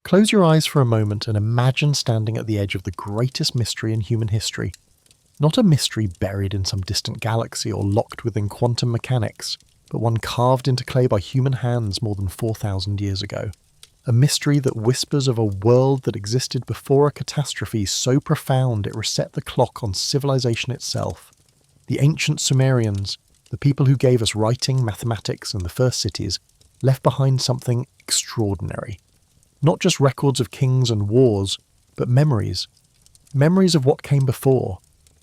Close your eyes for a moment and imagine standing at the edge of the greatest mystery in human history. Not a mystery buried in some distant galaxy or locked within quantum mechanics, but one carved into clay by human hands more than 4,000 years ago. A mystery that whispers of a world that existed before a catastrophe so profound it reset the clock on civilization itself. The ancient Sumerians, the people who gave us writing, mathematics, and the first cities, left behind something extraordinary. Not just records of kings and wars, but memories. Memories of what came before.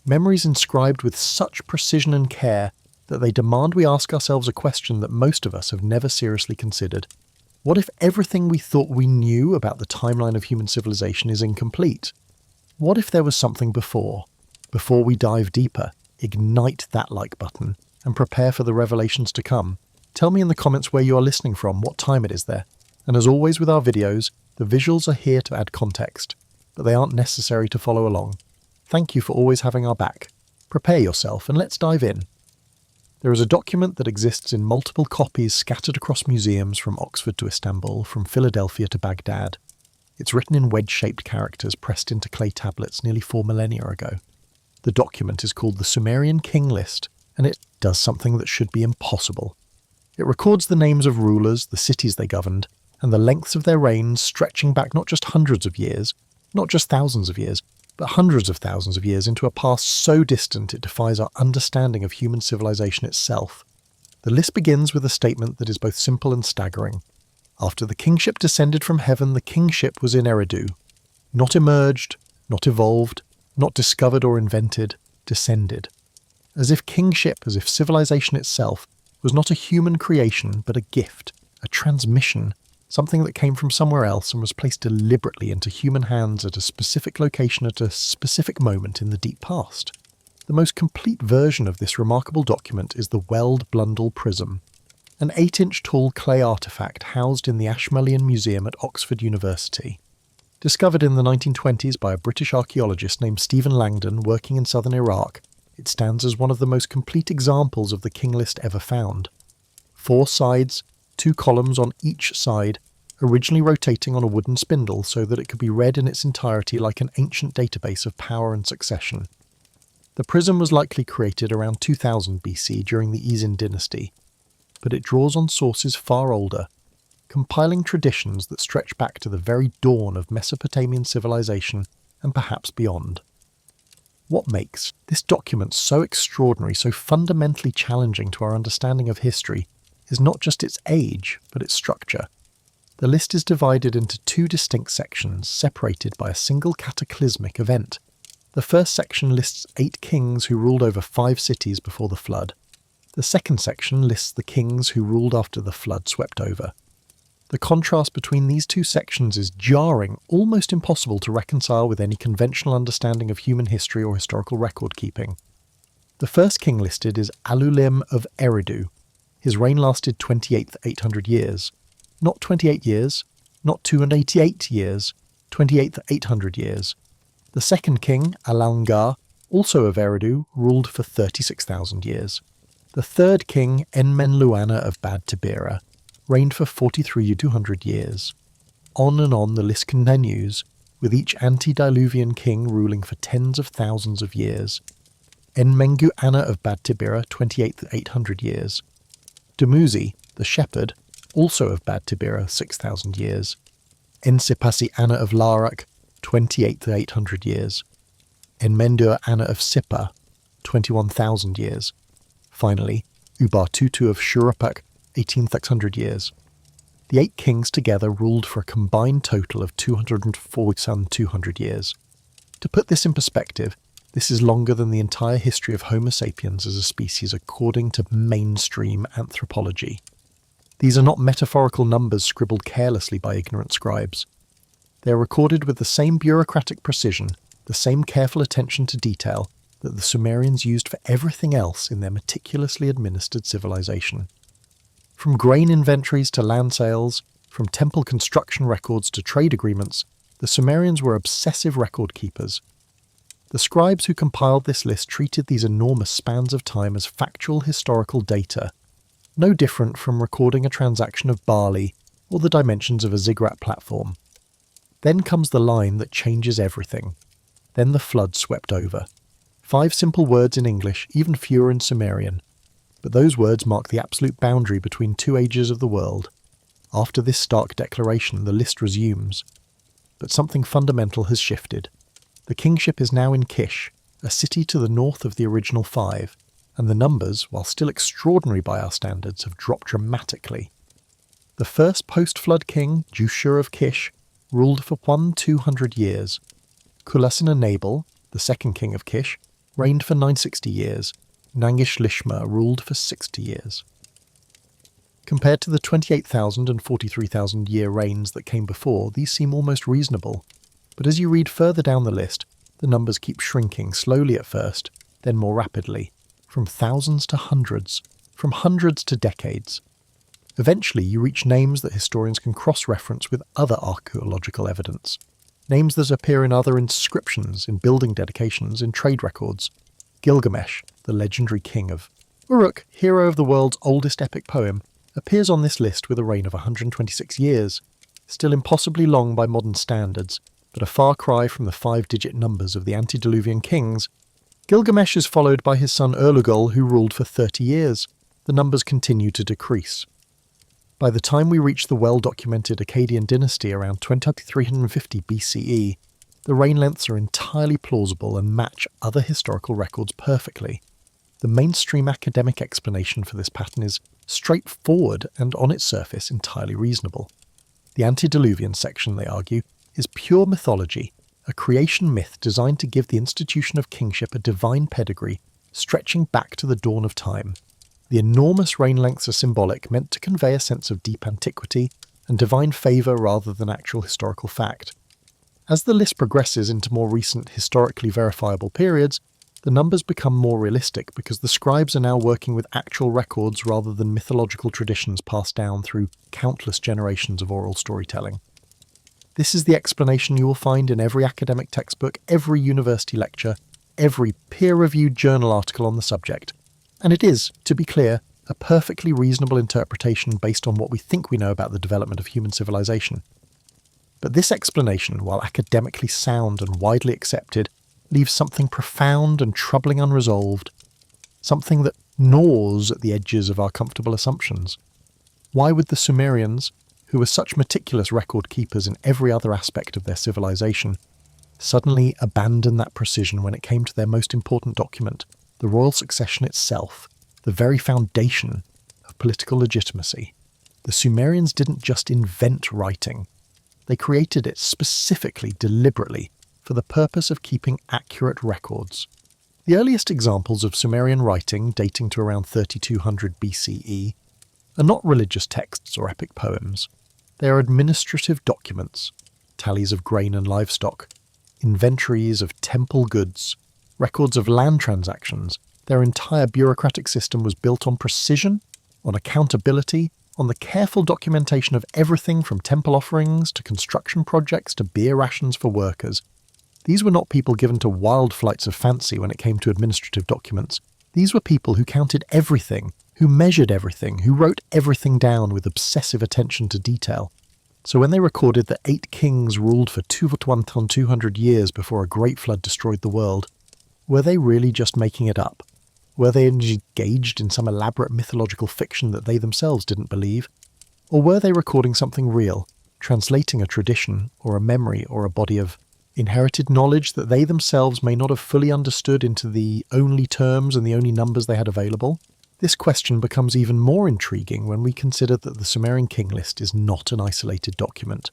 Memories inscribed with such precision and care that they demand we ask ourselves a question that most of us have never seriously considered. What if everything we thought we knew about the timeline of human civilization is incomplete? What if there was something before? Before we dive deeper, ignite that like button and prepare for the revelations to come. Tell me in the comments where you are listening from, what time it is there. And as always with our videos, the visuals are here to add context, but they aren't necessary to follow along. Thank you for always having our back. Prepare yourself and let's dive in. There is a document that exists in multiple copies scattered across museums from Oxford to Istanbul, from Philadelphia to Baghdad. It's written in wedge-shaped characters pressed into clay tablets nearly 4 millennia ago. The document is called the Sumerian King List, and it does something that should be impossible. It records the names of rulers, the cities they governed, and the lengths of their reigns stretching back not just hundreds of years, not just thousands of years, but hundreds of thousands of years into a past so distant it defies our understanding of human civilization itself. The list begins with a statement that is both simple and staggering. After the kingship descended from heaven, the kingship was in Eridu. Not emerged, not evolved, not discovered or invented, descended. As if kingship, as if civilization itself, was not a human creation but a gift, a transmission, something that came from somewhere else and was placed deliberately into human hands at a specific location at a specific moment in the deep past. The most complete version of this remarkable document is the Weld Blundell Prism, an 8-inch tall clay artefact housed in the Ashmolean Museum at Oxford University. Discovered in the 1920s by a British archaeologist named Stephen Langdon working in southern Iraq, it stands as one of the most complete examples of the King List ever found. 4 sides, 2 columns on each side, originally rotating on a wooden spindle so that it could be read in its entirety like an ancient database of power and succession. The prism was likely created around 2000 BC during the Esin dynasty, but it draws on sources far older, compiling traditions that stretch back to the very dawn of Mesopotamian civilization and perhaps beyond. What makes this document so extraordinary, so fundamentally challenging to our understanding of history, is not just its age, but its structure. The list is divided into 2 distinct sections, separated by a single cataclysmic event. The first section lists 8 kings who ruled over 5 cities before the flood. The second section lists the kings who ruled after the flood swept over. The contrast between these 2 sections is jarring, almost impossible to reconcile with any conventional understanding of human history or historical record keeping. The first king listed is Alulim of Eridu. His reign lasted 800 years. Not 28 years, not 288 years, 800 years. The second king, Alalngar, also of Eridu, ruled for 36,000 years. The third king, Enmenluana of Bad Tibira, reigned for 200 years. On and on the list continues, with each antediluvian king ruling for tens of thousands of years. Enmenguana of Bad Tibira, 800 years. Dumuzi, the shepherd, also of Bad Tibira, 6,000 years. Ensipasi Anna of Larak, 800 years. Enmendur Anna of Sipa, 21,000 years. Finally, Ubartutu of Shuruppak, 18,600 years. The 8 kings together ruled for a combined total of 200 years. To put this in perspective, this is longer than the entire history of Homo sapiens as a species according to mainstream anthropology. These are not metaphorical numbers scribbled carelessly by ignorant scribes. They are recorded with the same bureaucratic precision, the same careful attention to detail that the Sumerians used for everything else in their meticulously administered civilization. From grain inventories to land sales, from temple construction records to trade agreements, the Sumerians were obsessive record keepers. The scribes who compiled this list treated these enormous spans of time as factual historical data, no different from recording a transaction of barley or the dimensions of a ziggurat platform. Then comes the line that changes everything. Then the flood swept over. 5 simple words in English, even fewer in Sumerian. But those words mark the absolute boundary between 2 ages of the world. After this stark declaration, the list resumes. But something fundamental has shifted. The kingship is now in Kish, a city to the north of the original 5, and the numbers, while still extraordinary by our standards, have dropped dramatically. The first post-flood king, Jushur of Kish, ruled for 200 years. Kulasina-Nabal, the second king of Kish, reigned for 960 years. Nangish-Lishma ruled for 60 years. Compared to the 28,000 and 43,000 year reigns that came before, these seem almost reasonable. But as you read further down the list, the numbers keep shrinking, slowly at first, then more rapidly, from thousands to hundreds, from hundreds to decades. Eventually you reach names that historians can cross-reference with other archaeological evidence. Names that appear in other inscriptions, in building dedications, in trade records. Gilgamesh, the legendary king of Uruk, hero of the world's oldest epic poem, appears on this list with a reign of 126 years. Still impossibly long by modern standards, but a far cry from the 5-digit numbers of the antediluvian kings. Gilgamesh is followed by his son Erlugul, who ruled for 30 years. The numbers continue to decrease. By the time we reach the well-documented Akkadian dynasty around 2350 BCE, the reign lengths are entirely plausible and match other historical records perfectly. The mainstream academic explanation for this pattern is straightforward and, on its surface, entirely reasonable. The antediluvian section, they argue, is pure mythology, a creation myth designed to give the institution of kingship a divine pedigree stretching back to the dawn of time. The enormous reign lengths are symbolic, meant to convey a sense of deep antiquity and divine favour rather than actual historical fact. As the list progresses into more recent, historically verifiable periods, the numbers become more realistic because the scribes are now working with actual records rather than mythological traditions passed down through countless generations of oral storytelling. This is the explanation you will find in every academic textbook, every university lecture, every peer-reviewed journal article on the subject. And it is, to be clear, a perfectly reasonable interpretation based on what we think we know about the development of human civilization. But this explanation, while academically sound and widely accepted, leaves something profound and troubling unresolved, something that gnaws at the edges of our comfortable assumptions. Why would the Sumerians, who were such meticulous record keepers in every other aspect of their civilization, suddenly abandon that precision when it came to their most important document, the royal succession itself, the very foundation of political legitimacy? The Sumerians didn't just invent writing. They created it specifically, deliberately, for the purpose of keeping accurate records. The earliest examples of Sumerian writing, dating to around 3200 BCE, are not religious texts or epic poems. They are administrative documents, tallies of grain and livestock, inventories of temple goods, records of land transactions. Their entire bureaucratic system was built on precision, on accountability, on the careful documentation of everything from temple offerings to construction projects to beer rations for workers. These were not people given to wild flights of fancy when it came to administrative documents. These were people who counted everything, who measured everything, who wrote everything down with obsessive attention to detail. So when they recorded that 8 kings ruled for 200 years before a great flood destroyed the world, were they really just making it up? Were they engaged in some elaborate mythological fiction that they themselves didn't believe? Or were they recording something real, translating a tradition or a memory or a body of inherited knowledge that they themselves may not have fully understood into the only terms and the only numbers they had available? This question becomes even more intriguing when we consider that the Sumerian King List is not an isolated document.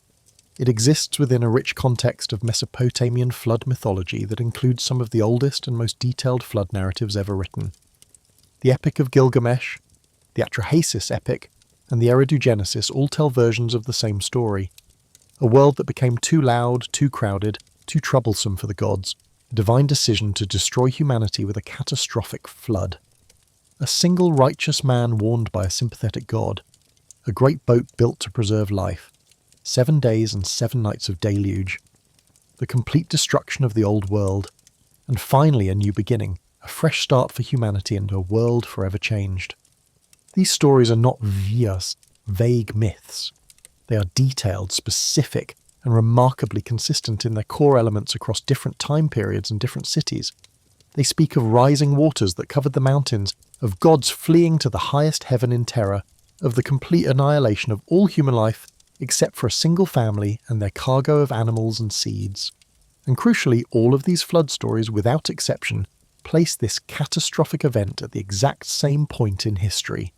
It exists within a rich context of Mesopotamian flood mythology that includes some of the oldest and most detailed flood narratives ever written. The Epic of Gilgamesh, the Atrahasis epic, and the Eridu Genesis all tell versions of the same story. A world that became too loud, too crowded, too troublesome for the gods, a divine decision to destroy humanity with a catastrophic flood. A single righteous man warned by a sympathetic god, a great boat built to preserve life, 7 days and 7 nights of deluge, the complete destruction of the old world, and finally a new beginning, a fresh start for humanity and a world forever changed. These stories are not vague myths. They are detailed, specific, and remarkably consistent in their core elements across different time periods and different cities. They speak of rising waters that covered the mountains, of gods fleeing to the highest heaven in terror, of the complete annihilation of all human life except for a single family and their cargo of animals and seeds. And crucially, all of these flood stories, without exception, place this catastrophic event at the exact same point in history,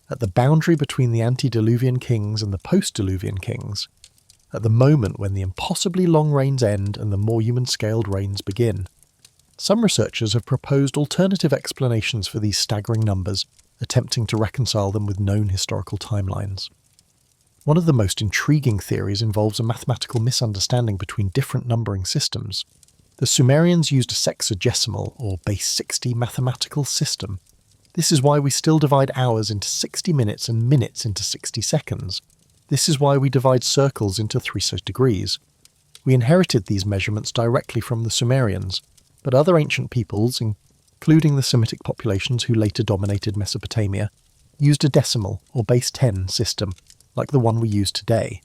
at the boundary between the antediluvian kings and the post-diluvian kings, at the moment when the impossibly long rains end and the more human-scaled rains begin. Some researchers have proposed alternative explanations for these staggering numbers, attempting to reconcile them with known historical timelines. One of the most intriguing theories involves a mathematical misunderstanding between different numbering systems. The Sumerians used a sexagesimal, or base 60 mathematical system. This is why we still divide hours into 60 minutes and minutes into 60 seconds. This is why we divide circles into 3 degrees. We inherited these measurements directly from the Sumerians, but other ancient peoples, including the Semitic populations who later dominated Mesopotamia, used a decimal, or base 10 system, like the one we use today.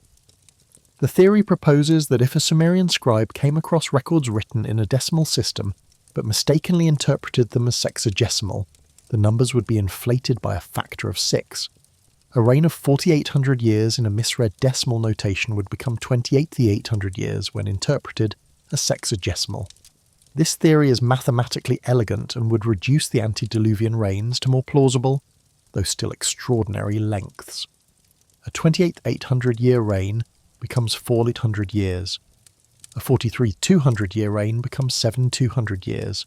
The theory proposes that if a Sumerian scribe came across records written in a decimal system, but mistakenly interpreted them as sexagesimal, the numbers would be inflated by a factor of 6. A reign of 4,800 years in a misread decimal notation would become 28,800 years when interpreted as sexagesimal. This theory is mathematically elegant and would reduce the antediluvian reigns to more plausible, though still extraordinary, lengths. A 28,800-year reign becomes 4,800 years. A 43,200-year reign becomes 7,200 years.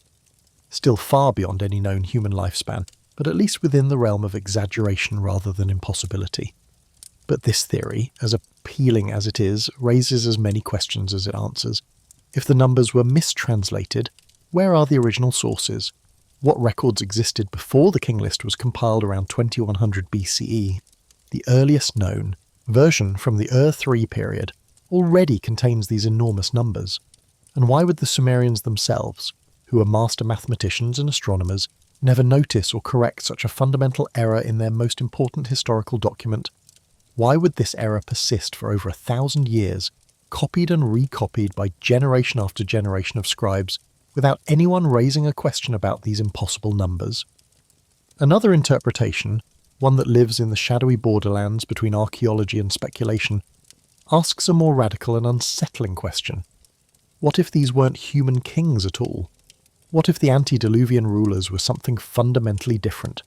Still far beyond any known human lifespan, but at least within the realm of exaggeration rather than impossibility. But this theory, as appealing as it is, raises as many questions as it answers. If the numbers were mistranslated, where are the original sources? What records existed before the King List was compiled around 2100 BCE? The earliest known version from the Ur-3 period already contains these enormous numbers. And why would the Sumerians themselves, who were master mathematicians and astronomers, never notice or correct such a fundamental error in their most important historical document? Why would this error persist for over 1,000 years, copied and recopied by generation after generation of scribes, without anyone raising a question about these impossible numbers? Another interpretation, one that lives in the shadowy borderlands between archaeology and speculation, asks a more radical and unsettling question. What if these weren't human kings at all? What if the antediluvian rulers were something fundamentally different?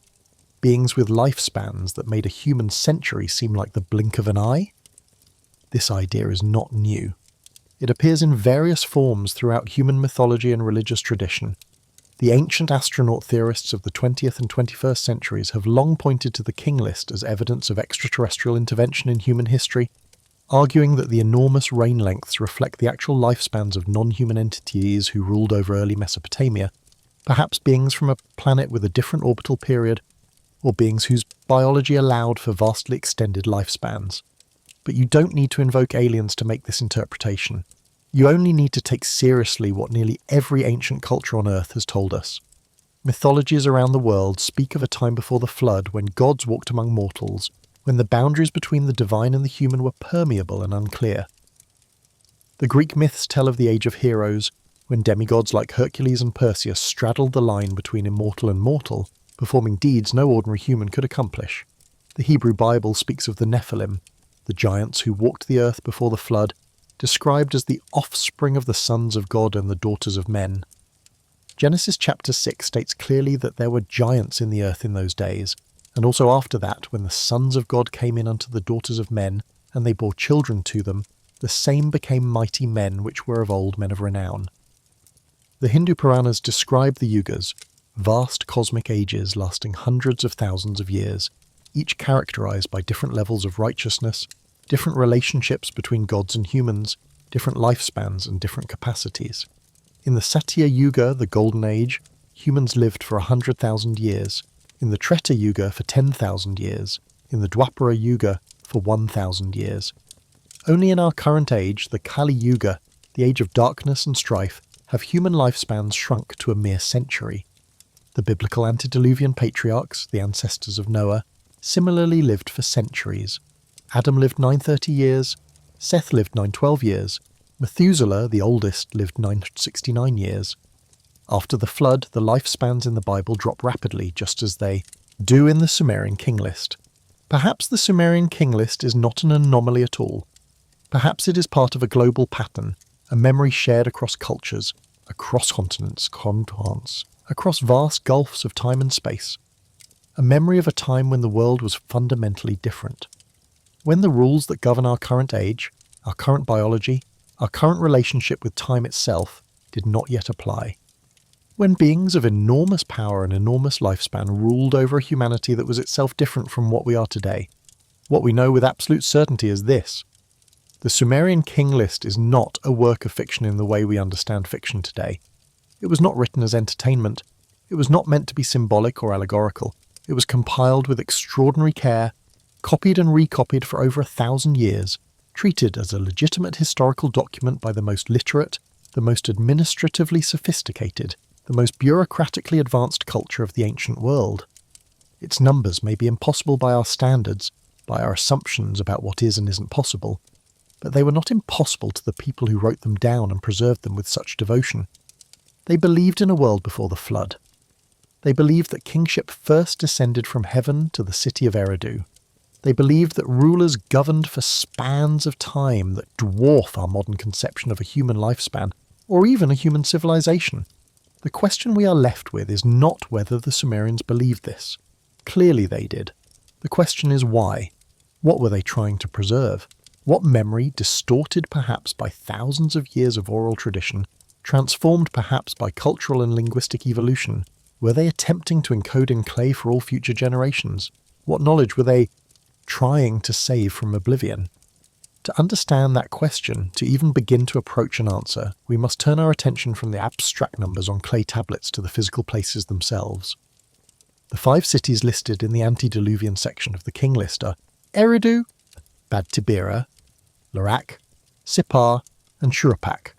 Beings with lifespans that made a human century seem like the blink of an eye? This idea is not new. It appears in various forms throughout human mythology and religious tradition. The ancient astronaut theorists of the 20th and 21st centuries have long pointed to the King List as evidence of extraterrestrial intervention in human history, arguing that the enormous reign lengths reflect the actual lifespans of non-human entities who ruled over early Mesopotamia, perhaps beings from a planet with a different orbital period, or beings whose biology allowed for vastly extended lifespans. But you don't need to invoke aliens to make this interpretation. You only need to take seriously what nearly every ancient culture on Earth has told us. Mythologies around the world speak of a time before the flood when gods walked among mortals, when the boundaries between the divine and the human were permeable and unclear. The Greek myths tell of the Age of Heroes, when demigods like Hercules and Perseus straddled the line between immortal and mortal, performing deeds no ordinary human could accomplish. The Hebrew Bible speaks of the Nephilim, the giants who walked the earth before the flood, described as the offspring of the sons of God and the daughters of men. Genesis chapter 6 states clearly that there were giants in the earth in those days, and also after that, when the sons of God came in unto the daughters of men, and they bore children to them, the same became mighty men which were of old, men of renown. The Hindu Puranas describe the yugas, vast cosmic ages lasting hundreds of thousands of years, each characterized by different levels of righteousness, different relationships between gods and humans, different lifespans and different capacities. In the Satya Yuga, the Golden Age, humans lived for 100,000 years, in the Treta Yuga for 10,000 years, in the Dwapara Yuga for 1,000 years. Only in our current age, the Kali Yuga, the age of darkness and strife, have human lifespans shrunk to a mere century. The biblical antediluvian patriarchs, the ancestors of Noah, similarly lived for centuries. Adam lived 930 years, Seth lived 912 years. Methuselah, the oldest, lived 969 years. After the flood, the lifespans in the Bible drop rapidly, just as they do in the Sumerian King List. Perhaps the Sumerian King List is not an anomaly at all. Perhaps it is part of a global pattern, a memory shared across cultures, across continents, across vast gulfs of time and space. A memory of a time when the world was fundamentally different. When the rules that govern our current age, our current biology, our current relationship with time itself did not yet apply. When beings of enormous power and enormous lifespan ruled over a humanity that was itself different from what we are today. What we know with absolute certainty is this. The Sumerian King List is not a work of fiction in the way we understand fiction today. It was not written as entertainment. It was not meant to be symbolic or allegorical. It was compiled with extraordinary care, copied and recopied for over 1,000 years, treated as a legitimate historical document by the most literate, the most administratively sophisticated, the most bureaucratically advanced culture of the ancient world. Its numbers may be impossible by our standards, by our assumptions about what is and isn't possible, but they were not impossible to the people who wrote them down and preserved them with such devotion. They believed in a world before the flood. They believed that kingship first descended from heaven to the city of Eridu. They believed that rulers governed for spans of time that dwarf our modern conception of a human lifespan, or even a human civilization. The question we are left with is not whether the Sumerians believed this. Clearly they did. The question is why. What were they trying to preserve? What memory, distorted perhaps by thousands of years of oral tradition, transformed perhaps by cultural and linguistic evolution, were they attempting to encode in clay for all future generations? What knowledge were they trying to save from oblivion? To understand that question, to even begin to approach an answer, we must turn our attention from the abstract numbers on clay tablets to the physical places themselves. The 5 cities listed in the antediluvian section of the King List are Eridu, Bad Tibira, Larak, Sippar, and Shuruppak.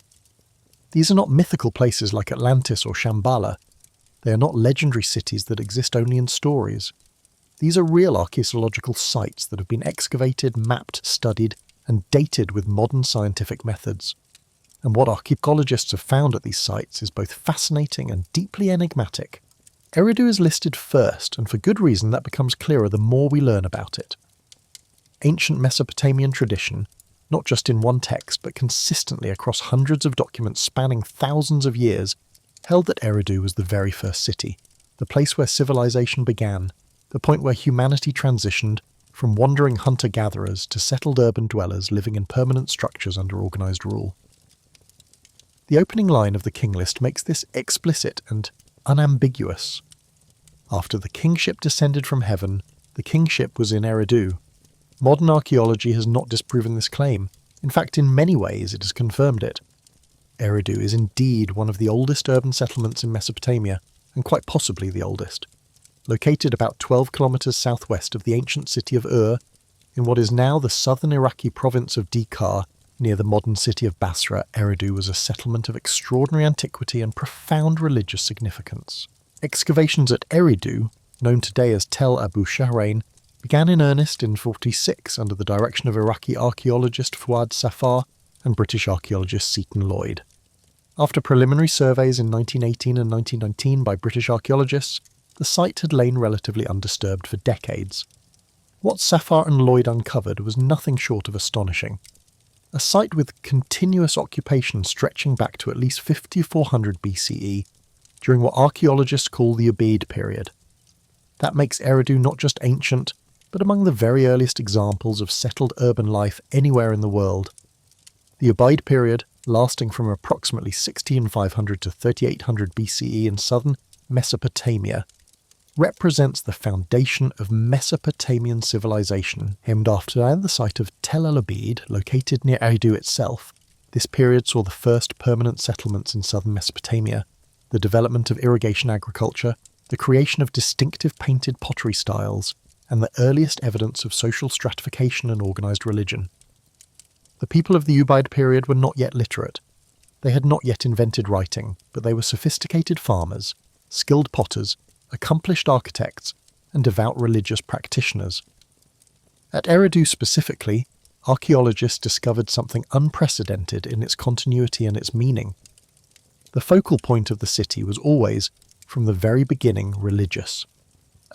These are not mythical places like Atlantis or Shambhala. They are not legendary cities that exist only in stories. These are real archaeological sites that have been excavated, mapped, studied, and dated with modern scientific methods. And what archaeologists have found at these sites is both fascinating and deeply enigmatic. Eridu is listed first, and for good reason that becomes clearer the more we learn about it. Ancient Mesopotamian tradition, not just in one text but consistently across hundreds of documents spanning thousands of years, held that Eridu was the very first city, the place where civilization began, the point where humanity transitioned from wandering hunter-gatherers to settled urban dwellers living in permanent structures under organised rule. The opening line of the King List makes this explicit and unambiguous. After the kingship descended from heaven, the kingship was in Eridu. Modern archaeology has not disproven this claim. In fact, in many ways it has confirmed it. Eridu is indeed one of the oldest urban settlements in Mesopotamia, and quite possibly the oldest. Located about 12 kilometers southwest of the ancient city of Ur, in what is now the southern Iraqi province of Dikar, near the modern city of Basra, Eridu was a settlement of extraordinary antiquity and profound religious significance. Excavations at Eridu, known today as Tel Abu Shahrain, began in earnest in 1946 under the direction of Iraqi archaeologist Fuad Safar and British archaeologist Seton Lloyd. After preliminary surveys in 1918 and 1919 by British archaeologists, the site had lain relatively undisturbed for decades. What Safar and Lloyd uncovered was nothing short of astonishing. A site with continuous occupation stretching back to at least 5400 BCE, during what archaeologists call the Ubaid period. That makes Eridu not just ancient, but among the very earliest examples of settled urban life anywhere in the world. The Ubaid period, lasting from approximately 16500 to 3800 BCE in southern Mesopotamia, represents the foundation of Mesopotamian civilization, named after the site of Tel el-Ubaid, located near Eridu itself. This period saw the first permanent settlements in southern Mesopotamia, the development of irrigation agriculture, the creation of distinctive painted pottery styles, and the earliest evidence of social stratification and organised religion. The people of the Ubaid period were not yet literate. They had not yet invented writing, but they were sophisticated farmers, skilled potters, accomplished architects, and devout religious practitioners. At Eridu specifically, archaeologists discovered something unprecedented in its continuity and its meaning. The focal point of the city was always, from the very beginning, religious.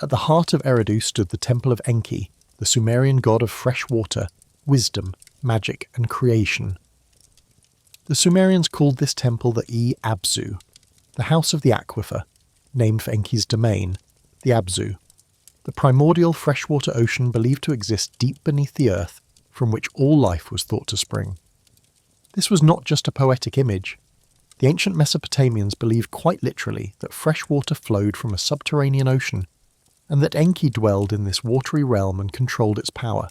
At the heart of Eridu stood the temple of Enki, the Sumerian god of fresh water, wisdom, magic, and creation. The Sumerians called this temple the Abzu, the house of the aquifer, named for Enki's domain, the Abzu, the primordial freshwater ocean believed to exist deep beneath the earth, from which all life was thought to spring. This was not just a poetic image. The ancient Mesopotamians believed quite literally that fresh water flowed from a subterranean ocean, and that Enki dwelled in this watery realm and controlled its power.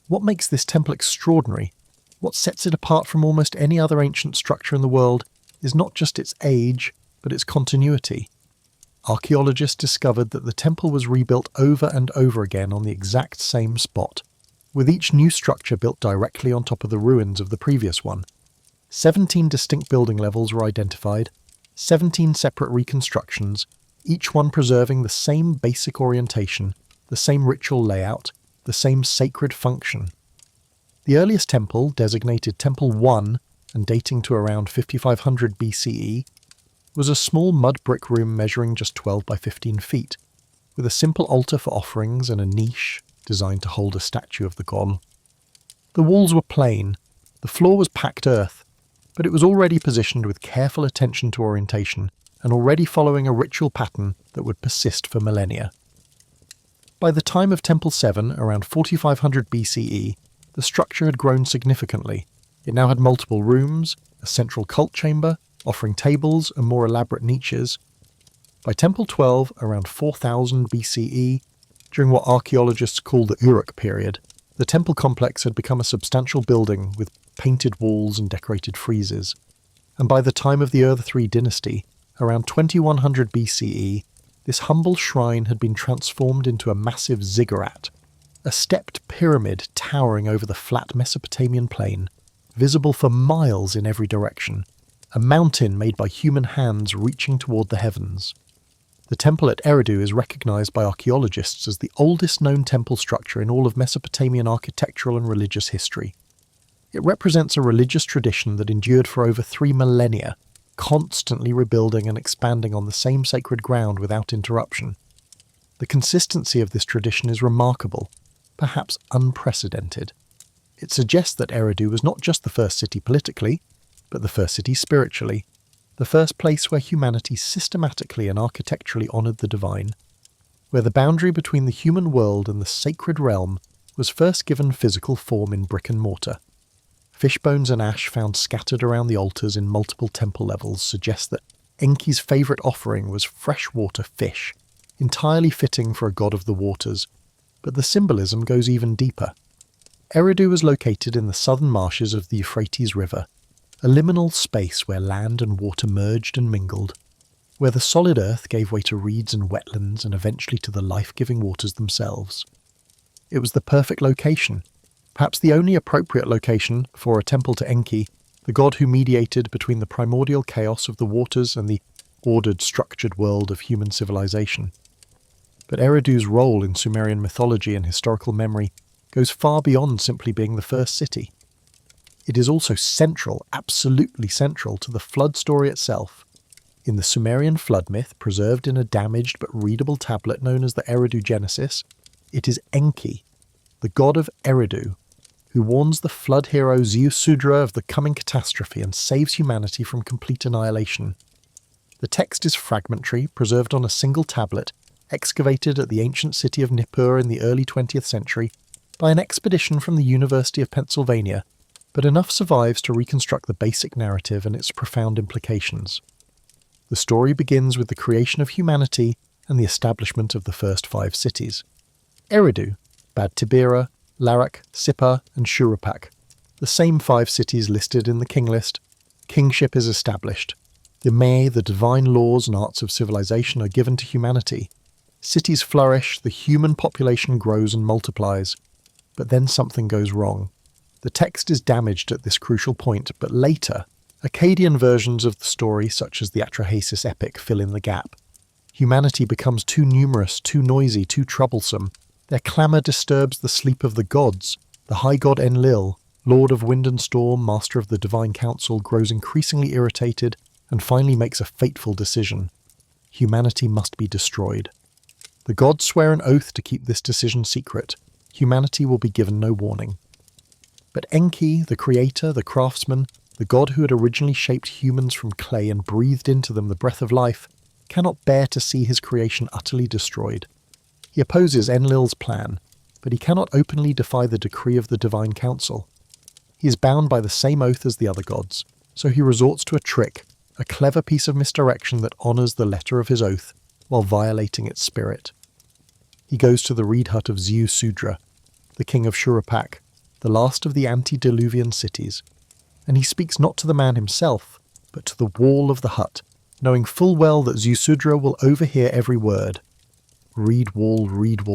What makes this temple extraordinary, what sets it apart from almost any other ancient structure in the world, is not just its age, but its continuity. Archaeologists discovered that the temple was rebuilt over and over again on the exact same spot, with each new structure built directly on top of the ruins of the previous one. 17 distinct building levels were identified, 17 separate reconstructions, each one preserving the same basic orientation, the same ritual layout, the same sacred function. The earliest temple, designated Temple 1 and dating to around 5500 BCE, was a small mud brick room measuring just 12 by 15 feet, with a simple altar for offerings and a niche designed to hold a statue of the god. The walls were plain, the floor was packed earth, but it was already positioned with careful attention to orientation and already following a ritual pattern that would persist for millennia. By the time of Temple 7, around 4500 BCE, the structure had grown significantly. It now had multiple rooms, a central cult chamber, offering tables and more elaborate niches. By Temple 12, around 4000 BCE, during what archaeologists call the Uruk period, the temple complex had become a substantial building with painted walls and decorated friezes. And by the time of the Ur III dynasty, around 2100 BCE, this humble shrine had been transformed into a massive ziggurat, a stepped pyramid towering over the flat Mesopotamian plain, visible for miles in every direction, a mountain made by human hands reaching toward the heavens. The temple at Eridu is recognized by archaeologists as the oldest known temple structure in all of Mesopotamian architectural and religious history. It represents a religious tradition that endured for over 3 millennia, constantly rebuilding and expanding on the same sacred ground without interruption. The consistency of this tradition is remarkable, perhaps unprecedented. It suggests that Eridu was not just the first city politically, but the first city spiritually, the first place where humanity systematically and architecturally honoured the divine, where the boundary between the human world and the sacred realm was first given physical form in brick and mortar. Fish bones and ash found scattered around the altars in multiple temple levels suggest that Enki's favourite offering was freshwater fish, entirely fitting for a god of the waters, but the symbolism goes even deeper. Eridu was located in the southern marshes of the Euphrates River, a liminal space where land and water merged and mingled, where the solid earth gave way to reeds and wetlands and eventually to the life-giving waters themselves. It was the perfect location, perhaps the only appropriate location for a temple to Enki, the god who mediated between the primordial chaos of the waters and the ordered, structured world of human civilization. But Eridu's role in Sumerian mythology and historical memory goes far beyond simply being the first city. It is also central, absolutely central, to the flood story itself. In the Sumerian flood myth, preserved in a damaged but readable tablet known as the Eridu Genesis, it is Enki, the god of Eridu, who warns the flood hero Ziusudra of the coming catastrophe and saves humanity from complete annihilation. The text is fragmentary, preserved on a single tablet, excavated at the ancient city of Nippur in the early 20th century by an expedition from the University of Pennsylvania, but enough survives to reconstruct the basic narrative and its profound implications. The story begins with the creation of humanity and the establishment of the first 5 cities. Eridu, Bad Tibera, Larak, Sippar, and Shuruppak, the same 5 cities listed in the King List. Kingship is established. The divine laws and arts of civilization are given to humanity. Cities flourish, the human population grows and multiplies. But then something goes wrong. The text is damaged at this crucial point, but later, Akkadian versions of the story, such as the Atrahasis epic, fill in the gap. Humanity becomes too numerous, too noisy, too troublesome. Their clamour disturbs the sleep of the gods, The high god Enlil, lord of wind and storm, master of the divine council, grows increasingly irritated and finally makes a fateful decision. Humanity must be destroyed. The gods swear an oath to keep this decision secret. Humanity will be given no warning. But Enki, the creator, the craftsman, the god who had originally shaped humans from clay and breathed into them the breath of life, cannot bear to see his creation utterly destroyed. He opposes Enlil's plan, but he cannot openly defy the decree of the divine council. He is bound by the same oath as the other gods, so he resorts to a trick, a clever piece of misdirection that honours the letter of his oath while violating its spirit. He goes to the reed hut of Ziusudra, the king of Shuruppak, the last of the antediluvian cities, and he speaks not to the man himself, but to the wall of the hut, knowing full well that Ziusudra will overhear every word. Reed wall,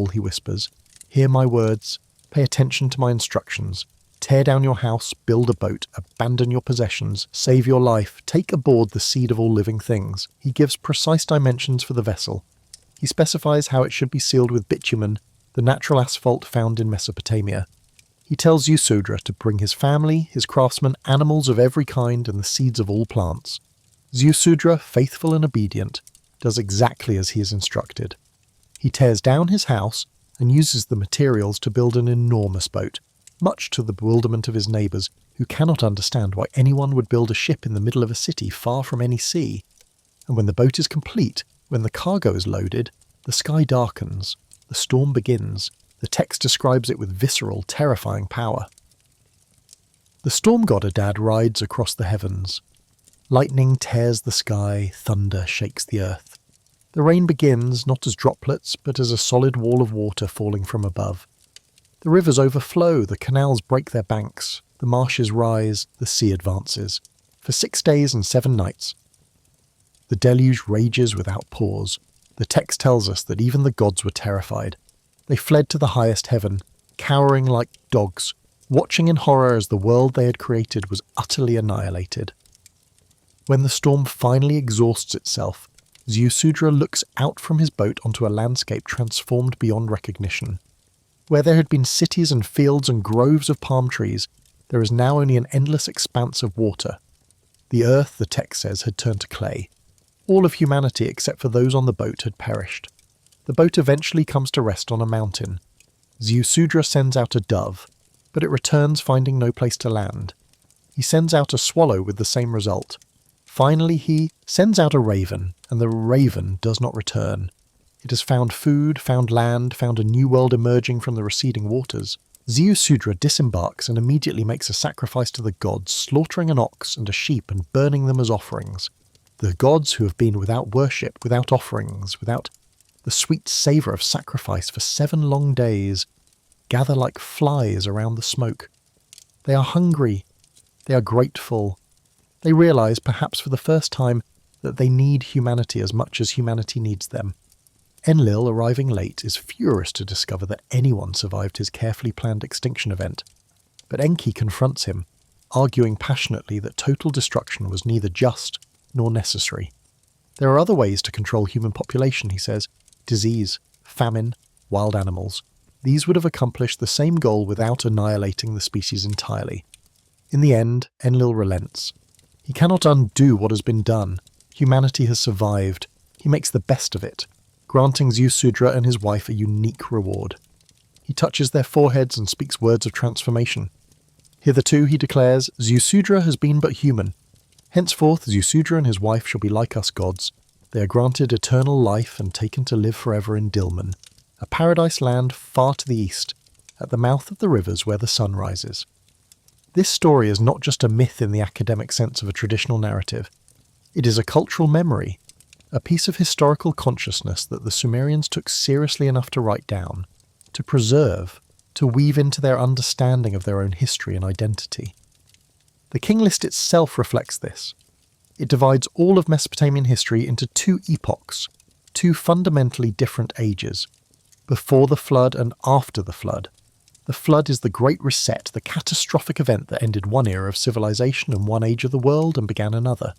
he whispers, hear my words, pay attention to my instructions, tear down your house, build a boat, abandon your possessions, save your life, take aboard the seed of all living things. He gives precise dimensions for the vessel. He specifies how it should be sealed with bitumen, the natural asphalt found in Mesopotamia. He tells Ziusudra to bring his family, his craftsmen, animals of every kind, and the seeds of all plants. Ziusudra, faithful and obedient, does exactly as he is instructed. He tears down his house and uses the materials to build an enormous boat, much to the bewilderment of his neighbours, who cannot understand why anyone would build a ship in the middle of a city far from any sea. And when the boat is complete, when the cargo is loaded, the sky darkens, the storm begins. The text describes it with visceral, terrifying power. The storm god Adad rides across the heavens. Lightning tears the sky, thunder shakes the earth. The rain begins not as droplets, but as a solid wall of water falling from above. The rivers overflow, the canals break their banks, the marshes rise, the sea advances. For 6 days and 7 nights. The deluge rages without pause. The text tells us that even the gods were terrified. They fled to the highest heaven, cowering like dogs, watching in horror as the world they had created was utterly annihilated. When the storm finally exhausts itself, Ziusudra looks out from his boat onto a landscape transformed beyond recognition. Where there had been cities and fields and groves of palm trees, there is now only an endless expanse of water. The earth, the text says, had turned to clay. All of humanity except for those on the boat had perished. The boat eventually comes to rest on a mountain. Ziusudra sends out a dove, but it returns finding no place to land. He sends out a swallow with the same result. Finally he sends out a raven, and the raven does not return. It has found food, found land, found a new world emerging from the receding waters. Ziusudra disembarks and immediately makes a sacrifice to the gods, slaughtering an ox and a sheep and burning them as offerings. The gods who have been without worship, without offerings, without the sweet savour of sacrifice for 7 long days, gather like flies around the smoke. They are hungry. They are grateful. They realise, perhaps for the first time, that they need humanity as much as humanity needs them. Enlil, arriving late, is furious to discover that anyone survived his carefully planned extinction event. But Enki confronts him, arguing passionately that total destruction was neither just nor necessary. There are other ways to control human population, he says. Disease, famine, wild animals. These would have accomplished the same goal without annihilating the species entirely. In the end, Enlil relents. He cannot undo what has been done. Humanity has survived. He makes the best of it, granting Ziusudra and his wife a unique reward. He touches their foreheads and speaks words of transformation. Hitherto, he declares, Ziusudra has been but human. Henceforth, Ziusudra and his wife shall be like us gods. They are granted eternal life and taken to live forever in Dilmun, a paradise land far to the east, at the mouth of the rivers where the sun rises. This story is not just a myth in the academic sense of a traditional narrative. It is a cultural memory, a piece of historical consciousness that the Sumerians took seriously enough to write down, to preserve, to weave into their understanding of their own history and identity. The King List itself reflects this. It divides all of Mesopotamian history into 2 epochs, 2 fundamentally different ages, before the flood and after the flood. The flood is the Great Reset, the catastrophic event that ended one era of civilization and one age of the world and began another.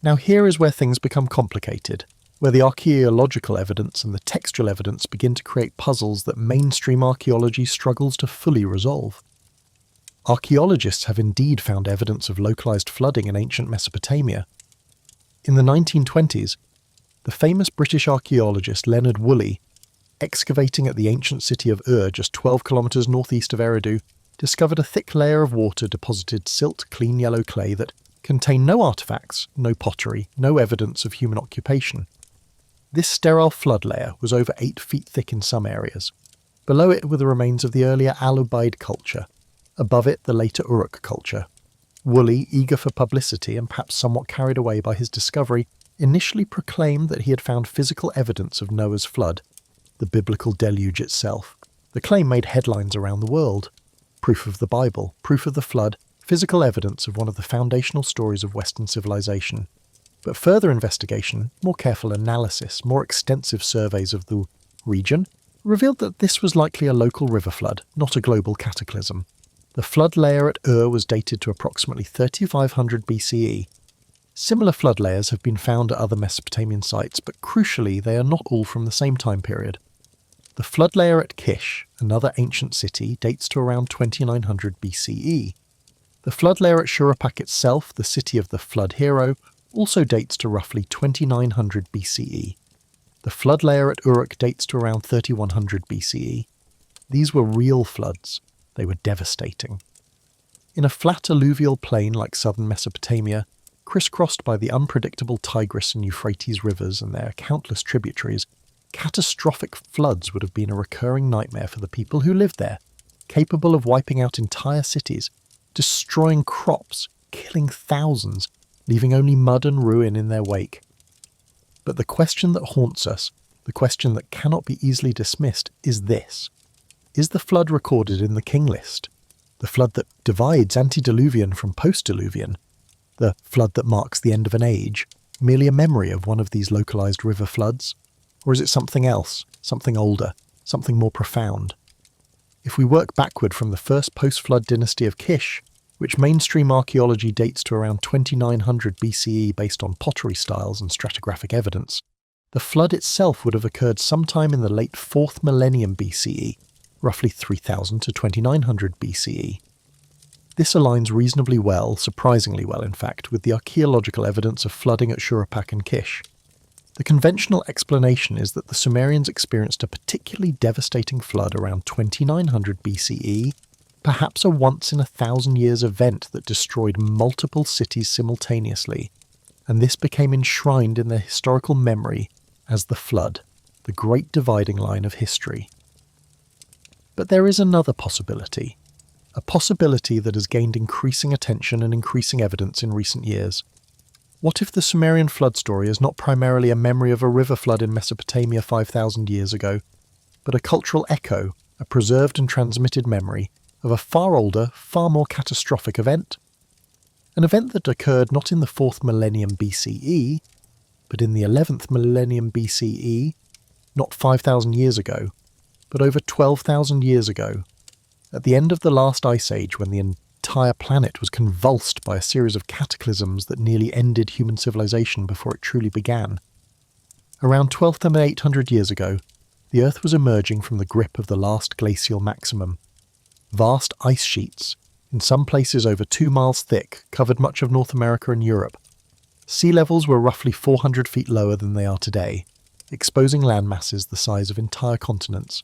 Now here is where things become complicated. where the archaeological evidence and the textual evidence begin to create puzzles that mainstream archaeology struggles to fully resolve. Archaeologists have indeed found evidence of localized flooding in ancient Mesopotamia. In the 1920s, the famous British archaeologist Leonard Woolley, excavating at the ancient city of Ur just 12 kilometres northeast of Eridu, discovered a thick layer of water-deposited silt clean yellow clay that contained no artefacts, no pottery, no evidence of human occupation. This sterile flood layer was over 8 feet thick in some areas. Below it were the remains of the earlier Alubide culture. Above it, the later Uruk culture. Woolley, eager for publicity and perhaps somewhat carried away by his discovery, initially proclaimed that he had found physical evidence of Noah's flood, the biblical deluge itself. The claim made headlines around the world. Proof of the Bible, proof of the flood, physical evidence of one of the foundational stories of Western civilization. But further investigation, more careful analysis, more extensive surveys of the region, revealed that this was likely a local river flood, not a global cataclysm. The flood layer at Ur was dated to approximately 3500 BCE. Similar flood layers have been found at other Mesopotamian sites, but crucially they are not all from the same time period. The flood layer at Kish, another ancient city, dates to around 2900 BCE. The flood layer at Shuruppak itself, the city of the flood hero, also dates to roughly 2900 BCE. The flood layer at Uruk dates to around 3100 BCE. These were real floods. They were devastating. In a flat alluvial plain like southern Mesopotamia, crisscrossed by the unpredictable Tigris and Euphrates rivers and their countless tributaries, catastrophic floods would have been a recurring nightmare for the people who lived there, capable of wiping out entire cities, destroying crops, killing thousands, leaving only mud and ruin in their wake. But the question that haunts us, the question that cannot be easily dismissed, is this. Is the flood recorded in the King List? The flood that divides antediluvian from post-diluvian? The flood that marks the end of an age? Merely a memory of one of these localized river floods? Or is it something else, something older, something more profound? If we work backward from the first post-flood dynasty of Kish, which mainstream archaeology dates to around 2900 BCE based on pottery styles and stratigraphic evidence, the flood itself would have occurred sometime in the late 4th millennium BCE, roughly 3000 to 2900 BCE. This aligns reasonably well, surprisingly well in fact, with the archaeological evidence of flooding at Shuruppak and Kish. The conventional explanation is that the Sumerians experienced a particularly devastating flood around 2900 BCE, perhaps a once-in-a-thousand-years event that destroyed multiple cities simultaneously, and this became enshrined in their historical memory as the flood, the great dividing line of history. But there is another possibility, a possibility that has gained increasing attention and increasing evidence in recent years. What if the Sumerian flood story is not primarily a memory of a river flood in Mesopotamia 5,000 years ago, but a cultural echo, a preserved and transmitted memory of a far older, far more catastrophic event? An event that occurred not in the 4th millennium BCE, but in the 11th millennium BCE, not 5,000 years ago, but over 12,000 years ago, at the end of the last ice age when the entire planet was convulsed by a series of cataclysms that nearly ended human civilization before it truly began. Around 12,800 years ago, the Earth was emerging from the grip of the last glacial maximum. Vast ice sheets, in some places over 2 miles thick, covered much of North America and Europe. Sea levels were roughly 400 feet lower than they are today, exposing land masses the size of entire continents.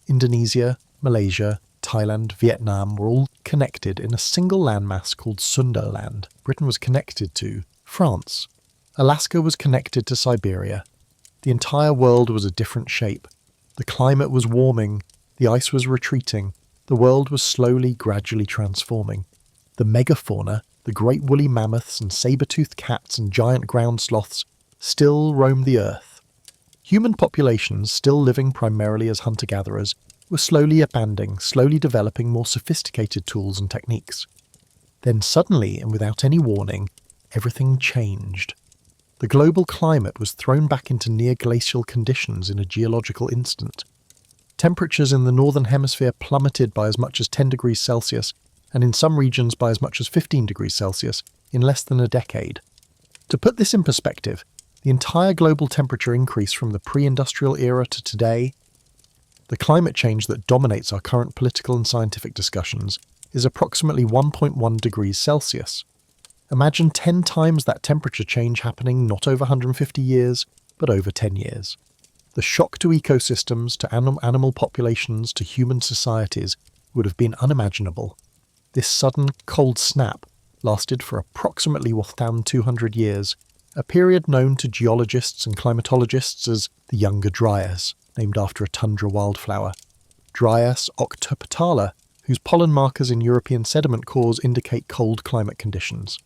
Indonesia, Malaysia, Thailand, Vietnam were all connected in a single landmass called Sundaland. Britain was connected to France. Alaska was connected to Siberia. The entire world was a different shape. The climate was warming, the ice was retreating, the world was slowly, gradually transforming. The megafauna, the great woolly mammoths and saber-toothed cats and giant ground sloths, still roamed the earth. Human populations, still living primarily as hunter-gatherers, were slowly expanding, slowly developing more sophisticated tools and techniques. Then suddenly, and without any warning, everything changed. The global climate was thrown back into near-glacial conditions in a geological instant. Temperatures in the northern hemisphere plummeted by as much as 10 degrees Celsius, and in some regions by as much as 15 degrees Celsius, in less than a decade. To put this in perspective, The entire global temperature increase from the pre-industrial era to today, the climate change that dominates our current political and scientific discussions, is approximately 1.1 degrees Celsius. Imagine 10 times that temperature change happening not over 150 years, but over 10 years. The shock to ecosystems, to animal populations, to human societies would have been unimaginable. This sudden cold snap lasted for approximately 1,200 years, a period known to geologists and climatologists as the Younger Dryas, named after a tundra wildflower. Dryas octopetala, whose pollen markers in European sediment cores indicate cold climate conditions.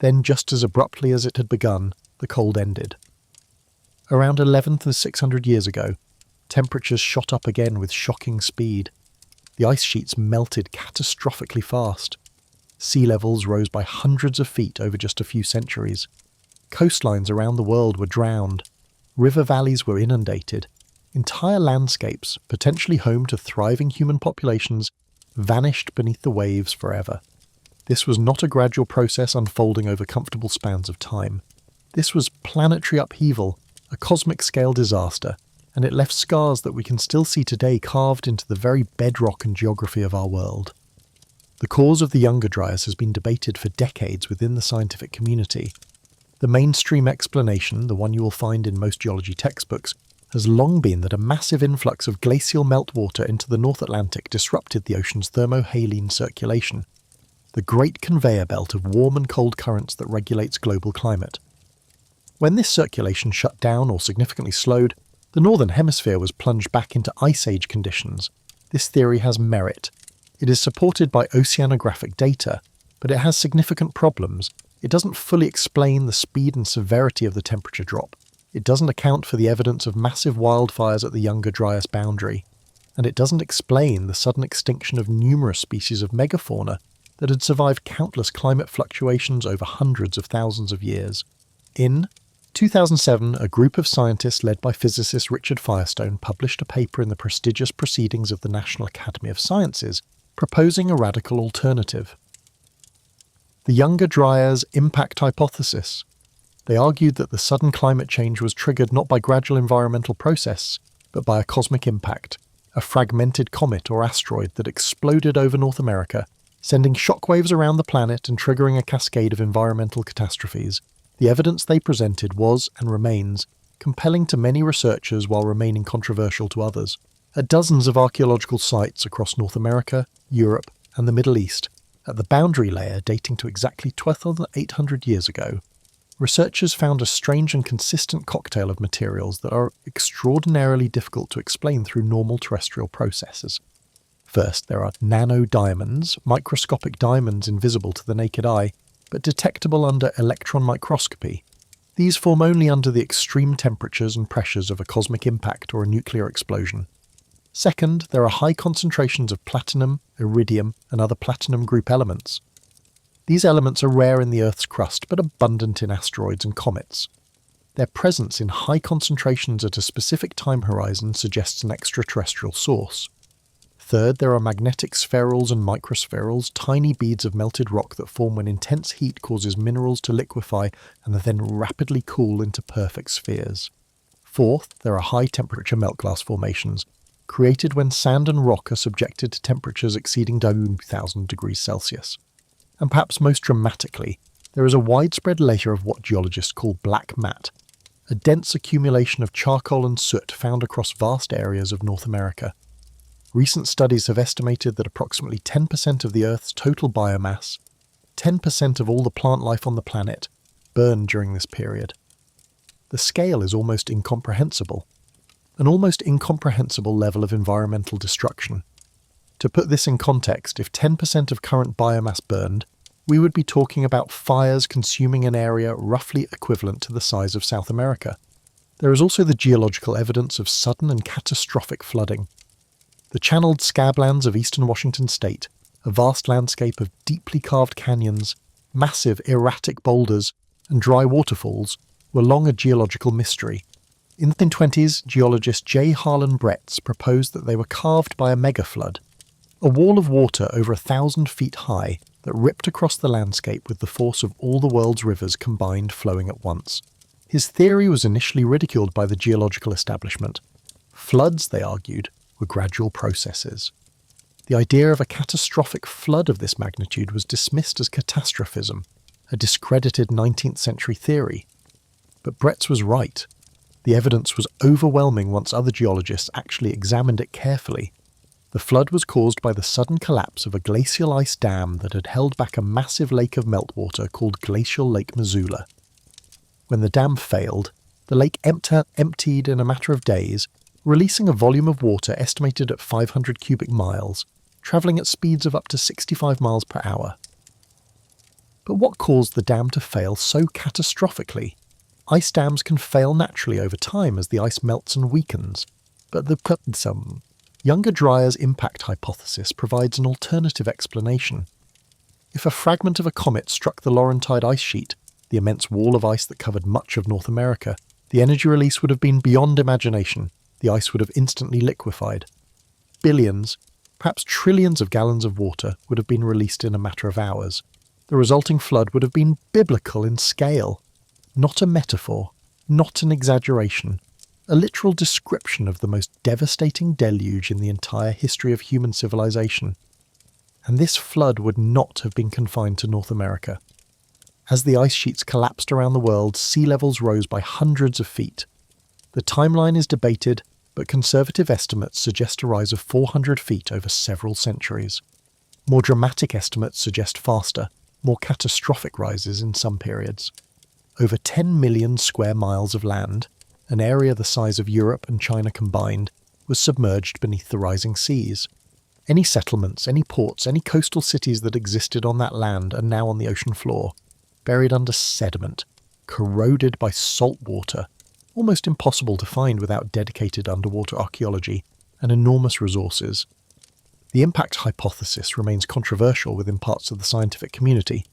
Then, just as abruptly as it had begun, the cold ended. Around 11,600 years ago, temperatures shot up again with shocking speed. The ice sheets melted catastrophically fast. Sea levels rose by hundreds of feet over just a few centuries. Coastlines around the world were drowned. River valleys were inundated. Entire landscapes, potentially home to thriving human populations, vanished beneath the waves forever. This was not a gradual process unfolding over comfortable spans of time. This was planetary upheaval, a cosmic-scale disaster, and it left scars that we can still see today carved into the very bedrock and geography of our world. The cause of the Younger Dryas has been debated for decades within the scientific community. The mainstream explanation, the one you will find in most geology textbooks, has long been that a massive influx of glacial meltwater into the North Atlantic disrupted the ocean's thermohaline circulation, the great conveyor belt of warm and cold currents that regulates global climate. When this circulation shut down or significantly slowed, the northern hemisphere was plunged back into ice age conditions. This theory has merit. It is supported by oceanographic data, but it has significant problems. It doesn't fully explain the speed and severity of the temperature drop. It doesn't account for the evidence of massive wildfires at the Younger Dryas boundary. And it doesn't explain the sudden extinction of numerous species of megafauna that had survived countless climate fluctuations over hundreds of thousands of years. In 2007, a group of scientists led by physicist Richard Firestone published a paper in the prestigious Proceedings of the National Academy of Sciences, proposing a radical alternative. The Younger Dryas impact hypothesis. They argued that the sudden climate change was triggered not by gradual environmental process, but by a cosmic impact, a fragmented comet or asteroid that exploded over North America, sending shockwaves around the planet and triggering a cascade of environmental catastrophes. The evidence they presented was, and remains, compelling to many researchers while remaining controversial to others. At dozens of archaeological sites across North America, Europe, and the Middle East, at the boundary layer dating to exactly 12,800 years ago, researchers found a strange and consistent cocktail of materials that are extraordinarily difficult to explain through normal terrestrial processes. First, there are nanodiamonds, microscopic diamonds invisible to the naked eye, but detectable under electron microscopy. These form only under the extreme temperatures and pressures of a cosmic impact or a nuclear explosion. Second, there are high concentrations of platinum, iridium, and other platinum group elements. These elements are rare in the Earth's crust, but abundant in asteroids and comets. Their presence in high concentrations at a specific time horizon suggests an extraterrestrial source. Third, there are magnetic spherules and microspherules, tiny beads of melted rock that form when intense heat causes minerals to liquefy and then rapidly cool into perfect spheres. Fourth, there are high-temperature melt glass formations, created when sand and rock are subjected to temperatures exceeding 2,000 degrees Celsius. And perhaps most dramatically, there is a widespread layer of what geologists call black matte, a dense accumulation of charcoal and soot found across vast areas of North America. Recent studies have estimated that approximately 10% of the Earth's total biomass, 10% of all the plant life on the planet, burned during this period. The scale is almost incomprehensible. An almost incomprehensible level of environmental destruction. To put this in context, if 10% of current biomass burned, we would be talking about fires consuming an area roughly equivalent to the size of South America. There is also the geological evidence of sudden and catastrophic flooding. The channeled scablands of eastern Washington state, a vast landscape of deeply carved canyons, massive erratic boulders, and dry waterfalls, were long a geological mystery. In the 1920s, geologist J. Harlan Bretz proposed that they were carved by a megaflood, a wall of water over 1,000 feet high that ripped across the landscape with the force of all the world's rivers combined flowing at once. His theory was initially ridiculed by the geological establishment. Floods, they argued, were gradual processes. The idea of a catastrophic flood of this magnitude was dismissed as catastrophism, a discredited 19th century theory. But Bretz was right. The evidence was overwhelming once other geologists actually examined it carefully. The flood was caused by the sudden collapse of a glacial ice dam that had held back a massive lake of meltwater called Glacial Lake Missoula. When the dam failed, the lake emptied in a matter of days, releasing a volume of water estimated at 500 cubic miles, travelling at speeds of up to 65 miles per hour. But what caused the dam to fail so catastrophically? Ice dams can fail naturally over time as the ice melts and weakens, but the Younger Dryas impact hypothesis provides an alternative explanation. If a fragment of a comet struck the Laurentide ice sheet, the immense wall of ice that covered much of North America, the energy release would have been beyond imagination. The ice would have instantly liquefied. Billions, perhaps trillions of gallons of water would have been released in a matter of hours. The resulting flood would have been biblical in scale. Not a metaphor, not an exaggeration, a literal description of the most devastating deluge in the entire history of human civilization. And this flood would not have been confined to North America. As the ice sheets collapsed around the world, sea levels rose by hundreds of feet. The timeline is debated, but conservative estimates suggest a rise of 400 feet over several centuries. More dramatic estimates suggest faster, more catastrophic rises in some periods. Over 10 million square miles of land, an area the size of Europe and China combined, was submerged beneath the rising seas. Any settlements, any ports, any coastal cities that existed on that land are now on the ocean floor, buried under sediment, corroded by salt water, almost impossible to find without dedicated underwater archaeology and enormous resources. The impact hypothesis remains controversial within parts of the scientific community.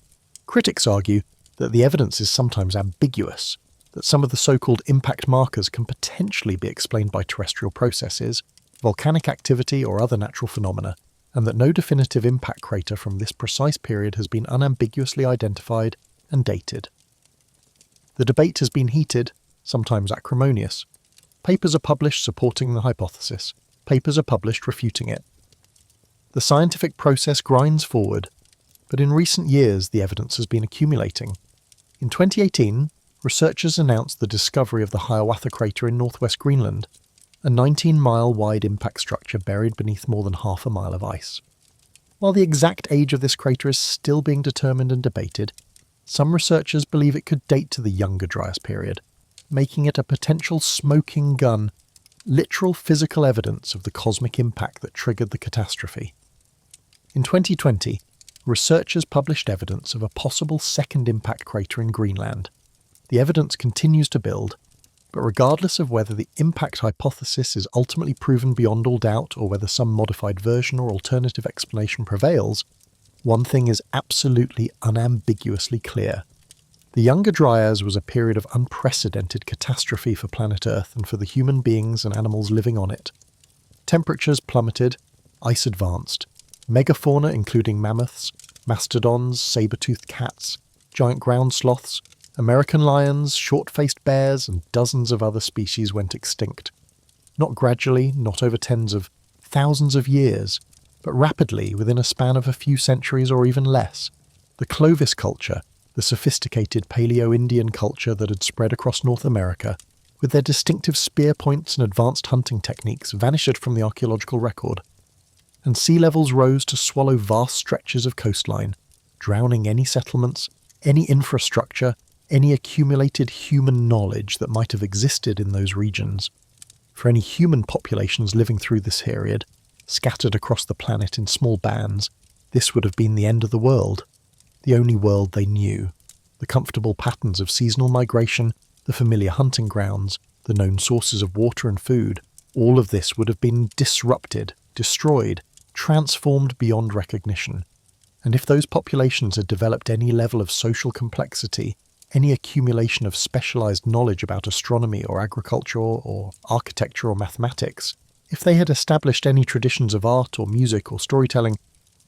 Critics argue that the evidence is sometimes ambiguous, that some of the so-called impact markers can potentially be explained by terrestrial processes, volcanic activity or other natural phenomena, and that no definitive impact crater from this precise period has been unambiguously identified and dated. The debate has been heated, sometimes acrimonious. Papers are published supporting the hypothesis. Papers are published refuting it. The scientific process grinds forward, but in recent years the evidence has been accumulating. In 2018, researchers announced the discovery of the Hiawatha crater in northwest Greenland, a 19-mile wide impact structure buried beneath more than half a mile of ice. While the exact age of this crater is still being determined and debated, some researchers believe it could date to the Younger Dryas period, making it a potential smoking gun, literal physical evidence of the cosmic impact that triggered the catastrophe. In 2020, researchers published evidence of a possible second impact crater in Greenland. The evidence continues to build, but regardless of whether the impact hypothesis is ultimately proven beyond all doubt or whether some modified version or alternative explanation prevails, one thing is absolutely unambiguously clear. The Younger Dryas was a period of unprecedented catastrophe for planet Earth and for the human beings and animals living on it. Temperatures plummeted, ice advanced. Megafauna including mammoths, mastodons, saber-toothed cats, giant ground sloths, American lions, short-faced bears, and dozens of other species went extinct. Not gradually, not over tens of thousands of years, but rapidly within a span of a few centuries or even less. The Clovis culture, the sophisticated Paleo-Indian culture that had spread across North America, with their distinctive spear points and advanced hunting techniques, vanished from the archaeological record. And sea levels rose to swallow vast stretches of coastline, drowning any settlements, any infrastructure, any accumulated human knowledge that might have existed in those regions. For any human populations living through this period, scattered across the planet in small bands, this would have been the end of the world, the only world they knew. The comfortable patterns of seasonal migration, the familiar hunting grounds, the known sources of water and food, all of this would have been disrupted, destroyed, transformed beyond recognition. And if those populations had developed any level of social complexity, any accumulation of specialized knowledge about astronomy or agriculture or architecture or mathematics, if they had established any traditions of art or music or storytelling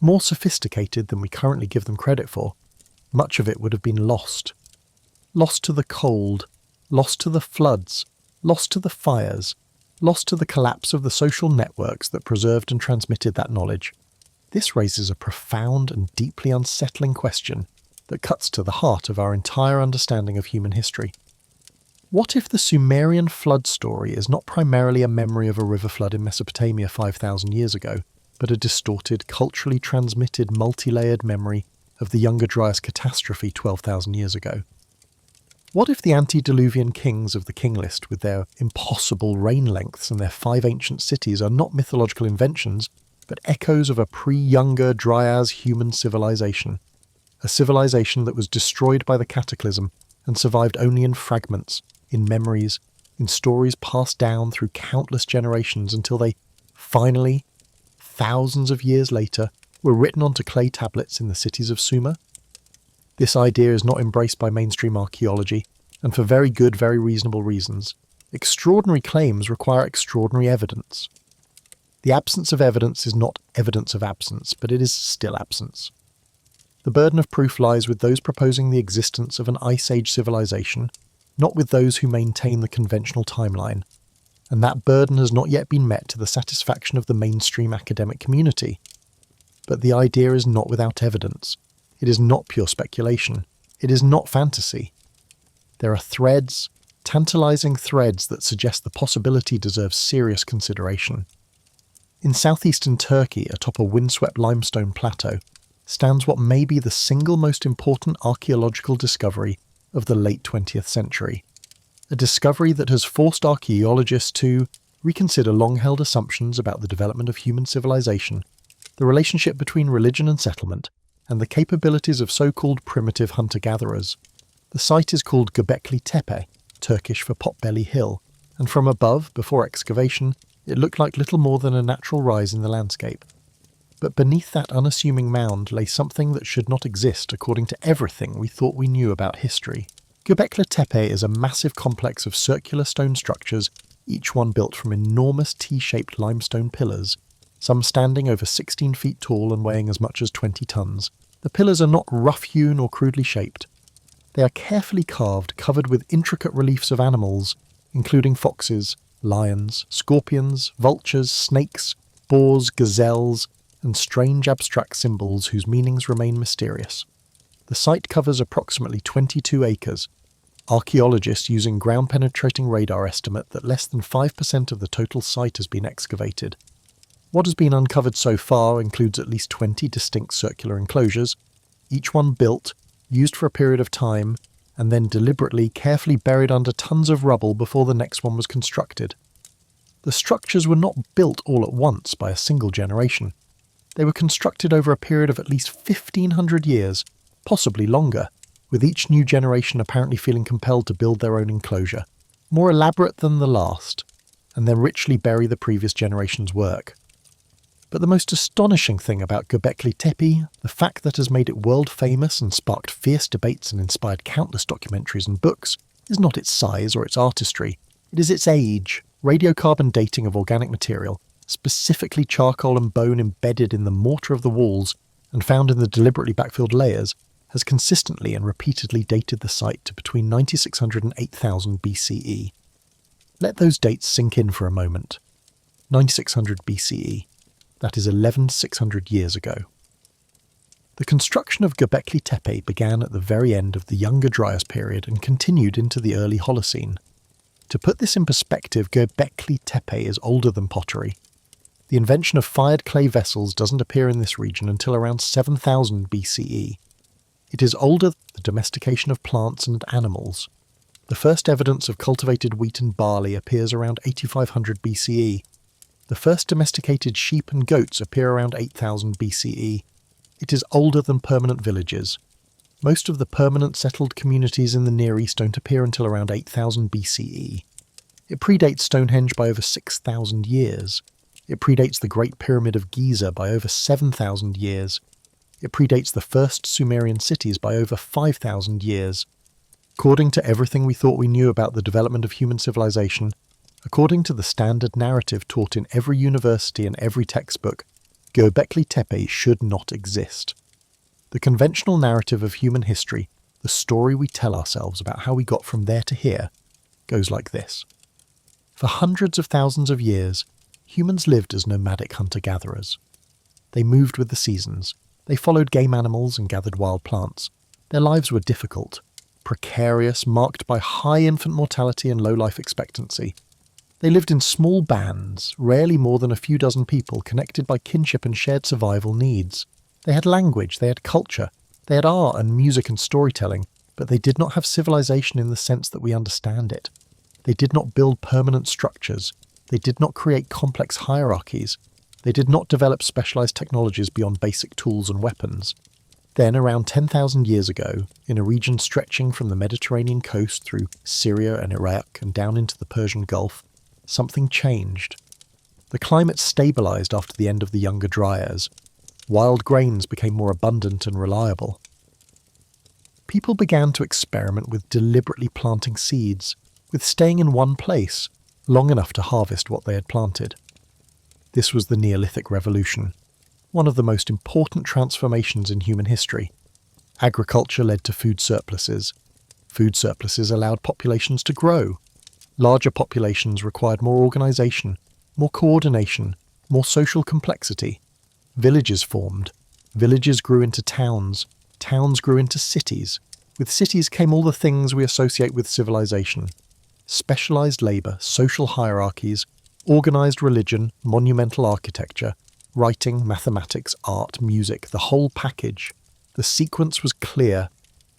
more sophisticated than we currently give them credit for, much of it would have been lost. Lost to the cold, lost to the floods, lost to the fires, lost to the collapse of the social networks that preserved and transmitted that knowledge. This raises a profound and deeply unsettling question that cuts to the heart of our entire understanding of human history. What if the Sumerian flood story is not primarily a memory of a river flood in Mesopotamia 5,000 years ago, but a distorted, culturally transmitted, multi-layered memory of the Younger Dryas catastrophe 12,000 years ago? What if the antediluvian kings of the King List, with their impossible reign lengths and their 5 ancient cities, are not mythological inventions, but echoes of a pre-Younger Dryas human civilization? A civilization that was destroyed by the cataclysm and survived only in fragments, in memories, in stories passed down through countless generations until they finally, thousands of years later, were written onto clay tablets in the cities of Sumer? This idea is not embraced by mainstream archaeology, and for very good, very reasonable reasons. Extraordinary claims require extraordinary evidence. The absence of evidence is not evidence of absence, but it is still absence. The burden of proof lies with those proposing the existence of an Ice Age civilization, not with those who maintain the conventional timeline, and that burden has not yet been met to the satisfaction of the mainstream academic community. But the idea is not without evidence. It is not pure speculation. It is not fantasy. There are threads, tantalizing threads that suggest the possibility deserves serious consideration. In southeastern Turkey, atop a windswept limestone plateau, stands what may be the single most important archaeological discovery of the late 20th century. A discovery that has forced archaeologists to reconsider long-held assumptions about the development of human civilization, the relationship between religion and settlement, and the capabilities of so-called primitive hunter-gatherers. The site is called Göbekli Tepe, Turkish for Potbelly Hill, and from above, before excavation, it looked like little more than a natural rise in the landscape. But beneath that unassuming mound lay something that should not exist according to everything we thought we knew about history. Göbekli Tepe is a massive complex of circular stone structures, each one built from enormous T-shaped limestone pillars, some standing over 16 feet tall and weighing as much as 20 tons. The pillars are not rough-hewn or crudely shaped. They are carefully carved, covered with intricate reliefs of animals, including foxes, lions, scorpions, vultures, snakes, boars, gazelles, and strange abstract symbols whose meanings remain mysterious. The site covers approximately 22 acres. Archaeologists using ground-penetrating radar estimate that less than 5% of the total site has been excavated. What has been uncovered so far includes at least 20 distinct circular enclosures, each one built, used for a period of time, and then deliberately, carefully buried under tons of rubble before the next one was constructed. The structures were not built all at once by a single generation. They were constructed over a period of at least 1,500 years, possibly longer, with each new generation apparently feeling compelled to build their own enclosure, more elaborate than the last, and then richly bury the previous generation's work. But the most astonishing thing about Göbekli Tepe, the fact that has made it world famous and sparked fierce debates and inspired countless documentaries and books, is not its size or its artistry. It is its age, radiocarbon dating of organic material, specifically charcoal and bone embedded in the mortar of the walls and found in the deliberately backfilled layers, has consistently and repeatedly dated the site to between 9600 and 8000 BCE. Let those dates sink in for a moment. 9600 BCE. That is 11,600 years ago. The construction of Göbekli Tepe began at the very end of the Younger Dryas period and continued into the early Holocene. To put this in perspective, Göbekli Tepe is older than pottery. The invention of fired clay vessels doesn't appear in this region until around 7000 BCE. It is older than the domestication of plants and animals. The first evidence of cultivated wheat and barley appears around 8500 BCE. The first domesticated sheep and goats appear around 8000 BCE. It is older than permanent villages. Most of the permanent settled communities in the Near East don't appear until around 8000 BCE. It predates Stonehenge by over 6,000 years. It predates the Great Pyramid of Giza by over 7,000 years. It predates the first Sumerian cities by over 5,000 years. According to everything we thought we knew about the development of human civilization, according to the standard narrative taught in every university and every textbook, Göbekli Tepe should not exist. The conventional narrative of human history, the story we tell ourselves about how we got from there to here, goes like this. For hundreds of thousands of years, humans lived as nomadic hunter-gatherers. They moved with the seasons. They followed game animals and gathered wild plants. Their lives were difficult, precarious, marked by high infant mortality and low life expectancy. They lived in small bands, rarely more than a few dozen people, connected by kinship and shared survival needs. They had language, they had culture, they had art and music and storytelling, but they did not have civilization in the sense that we understand it. They did not build permanent structures. They did not create complex hierarchies. They did not develop specialized technologies beyond basic tools and weapons. Then, around 10,000 years ago, in a region stretching from the Mediterranean coast through Syria and Iraq and down into the Persian Gulf, something changed. The climate stabilized after the end of the Younger Dryas. Wild grains became more abundant and reliable. People began to experiment with deliberately planting seeds, with staying in one place long enough to harvest what they had planted. This was the Neolithic Revolution, one of the most important transformations in human history. Agriculture led to food surpluses. Food surpluses allowed populations to grow. Larger populations required more organisation, more coordination, more social complexity. Villages formed. Villages grew into towns. Towns grew into cities. With cities came all the things we associate with civilization. Specialized labour, social hierarchies, organised religion, monumental architecture, writing, mathematics, art, music, the whole package. The sequence was clear.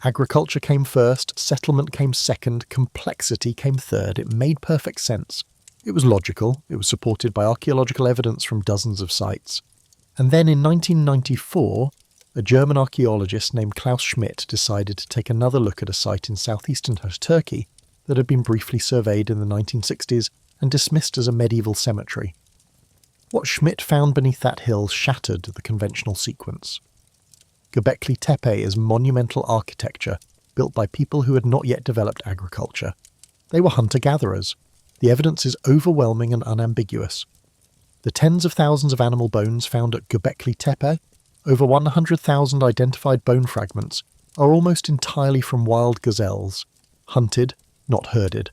Agriculture came first, settlement came second, complexity came third. It made perfect sense. It was logical. It was supported by archaeological evidence from dozens of sites. And then in 1994, a German archaeologist named Klaus Schmidt decided to take another look at a site in southeastern Turkey that had been briefly surveyed in the 1960s and dismissed as a medieval cemetery. What Schmidt found beneath that hill shattered the conventional sequence. Göbekli Tepe is monumental architecture built by people who had not yet developed agriculture. They were hunter-gatherers. The evidence is overwhelming and unambiguous. The tens of thousands of animal bones found at Göbekli Tepe, over 100,000 identified bone fragments, are almost entirely from wild gazelles, hunted, not herded.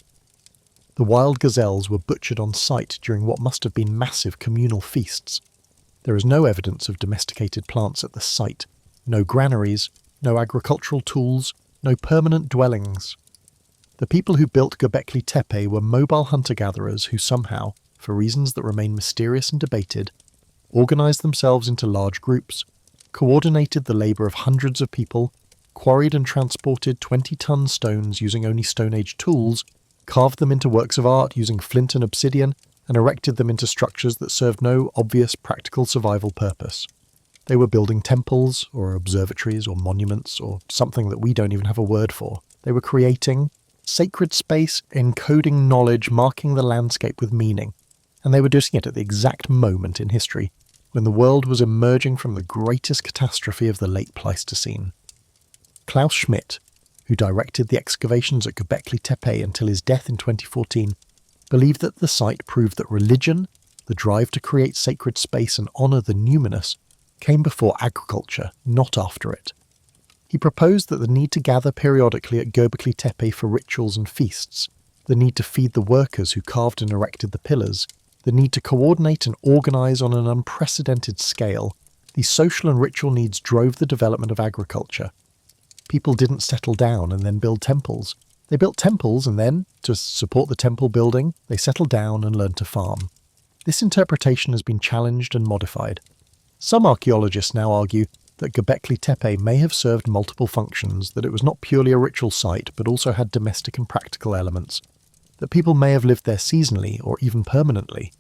The wild gazelles were butchered on site during what must have been massive communal feasts. There is no evidence of domesticated plants at the site, no granaries, no agricultural tools, no permanent dwellings. The people who built Göbekli Tepe were mobile hunter-gatherers who somehow, for reasons that remain mysterious and debated, organised themselves into large groups, coordinated the labour of hundreds of people, quarried and transported 20-ton stones using only Stone Age tools, carved them into works of art using flint and obsidian, and erected them into structures that served no obvious practical survival purpose. They were building temples, or observatories, or monuments, or something that we don't even have a word for. They were creating sacred space, encoding knowledge, marking the landscape with meaning. And they were doing it at the exact moment in history when the world was emerging from the greatest catastrophe of the late Pleistocene. Klaus Schmidt, who directed the excavations at Göbekli Tepe until his death in 2014, believed that the site proved that religion, the drive to create sacred space and honour the numinous, came before agriculture, not after it. He proposed that the need to gather periodically at Göbekli Tepe for rituals and feasts, the need to feed the workers who carved and erected the pillars, the need to coordinate and organise on an unprecedented scale, these social and ritual needs drove the development of agriculture. People didn't settle down and then build temples. They built temples and then, to support the temple building, they settled down and learned to farm. This interpretation has been challenged and modified. Some archaeologists now argue that Göbekli Tepe may have served multiple functions, that it was not purely a ritual site but also had domestic and practical elements, that people may have lived there seasonally or even permanently.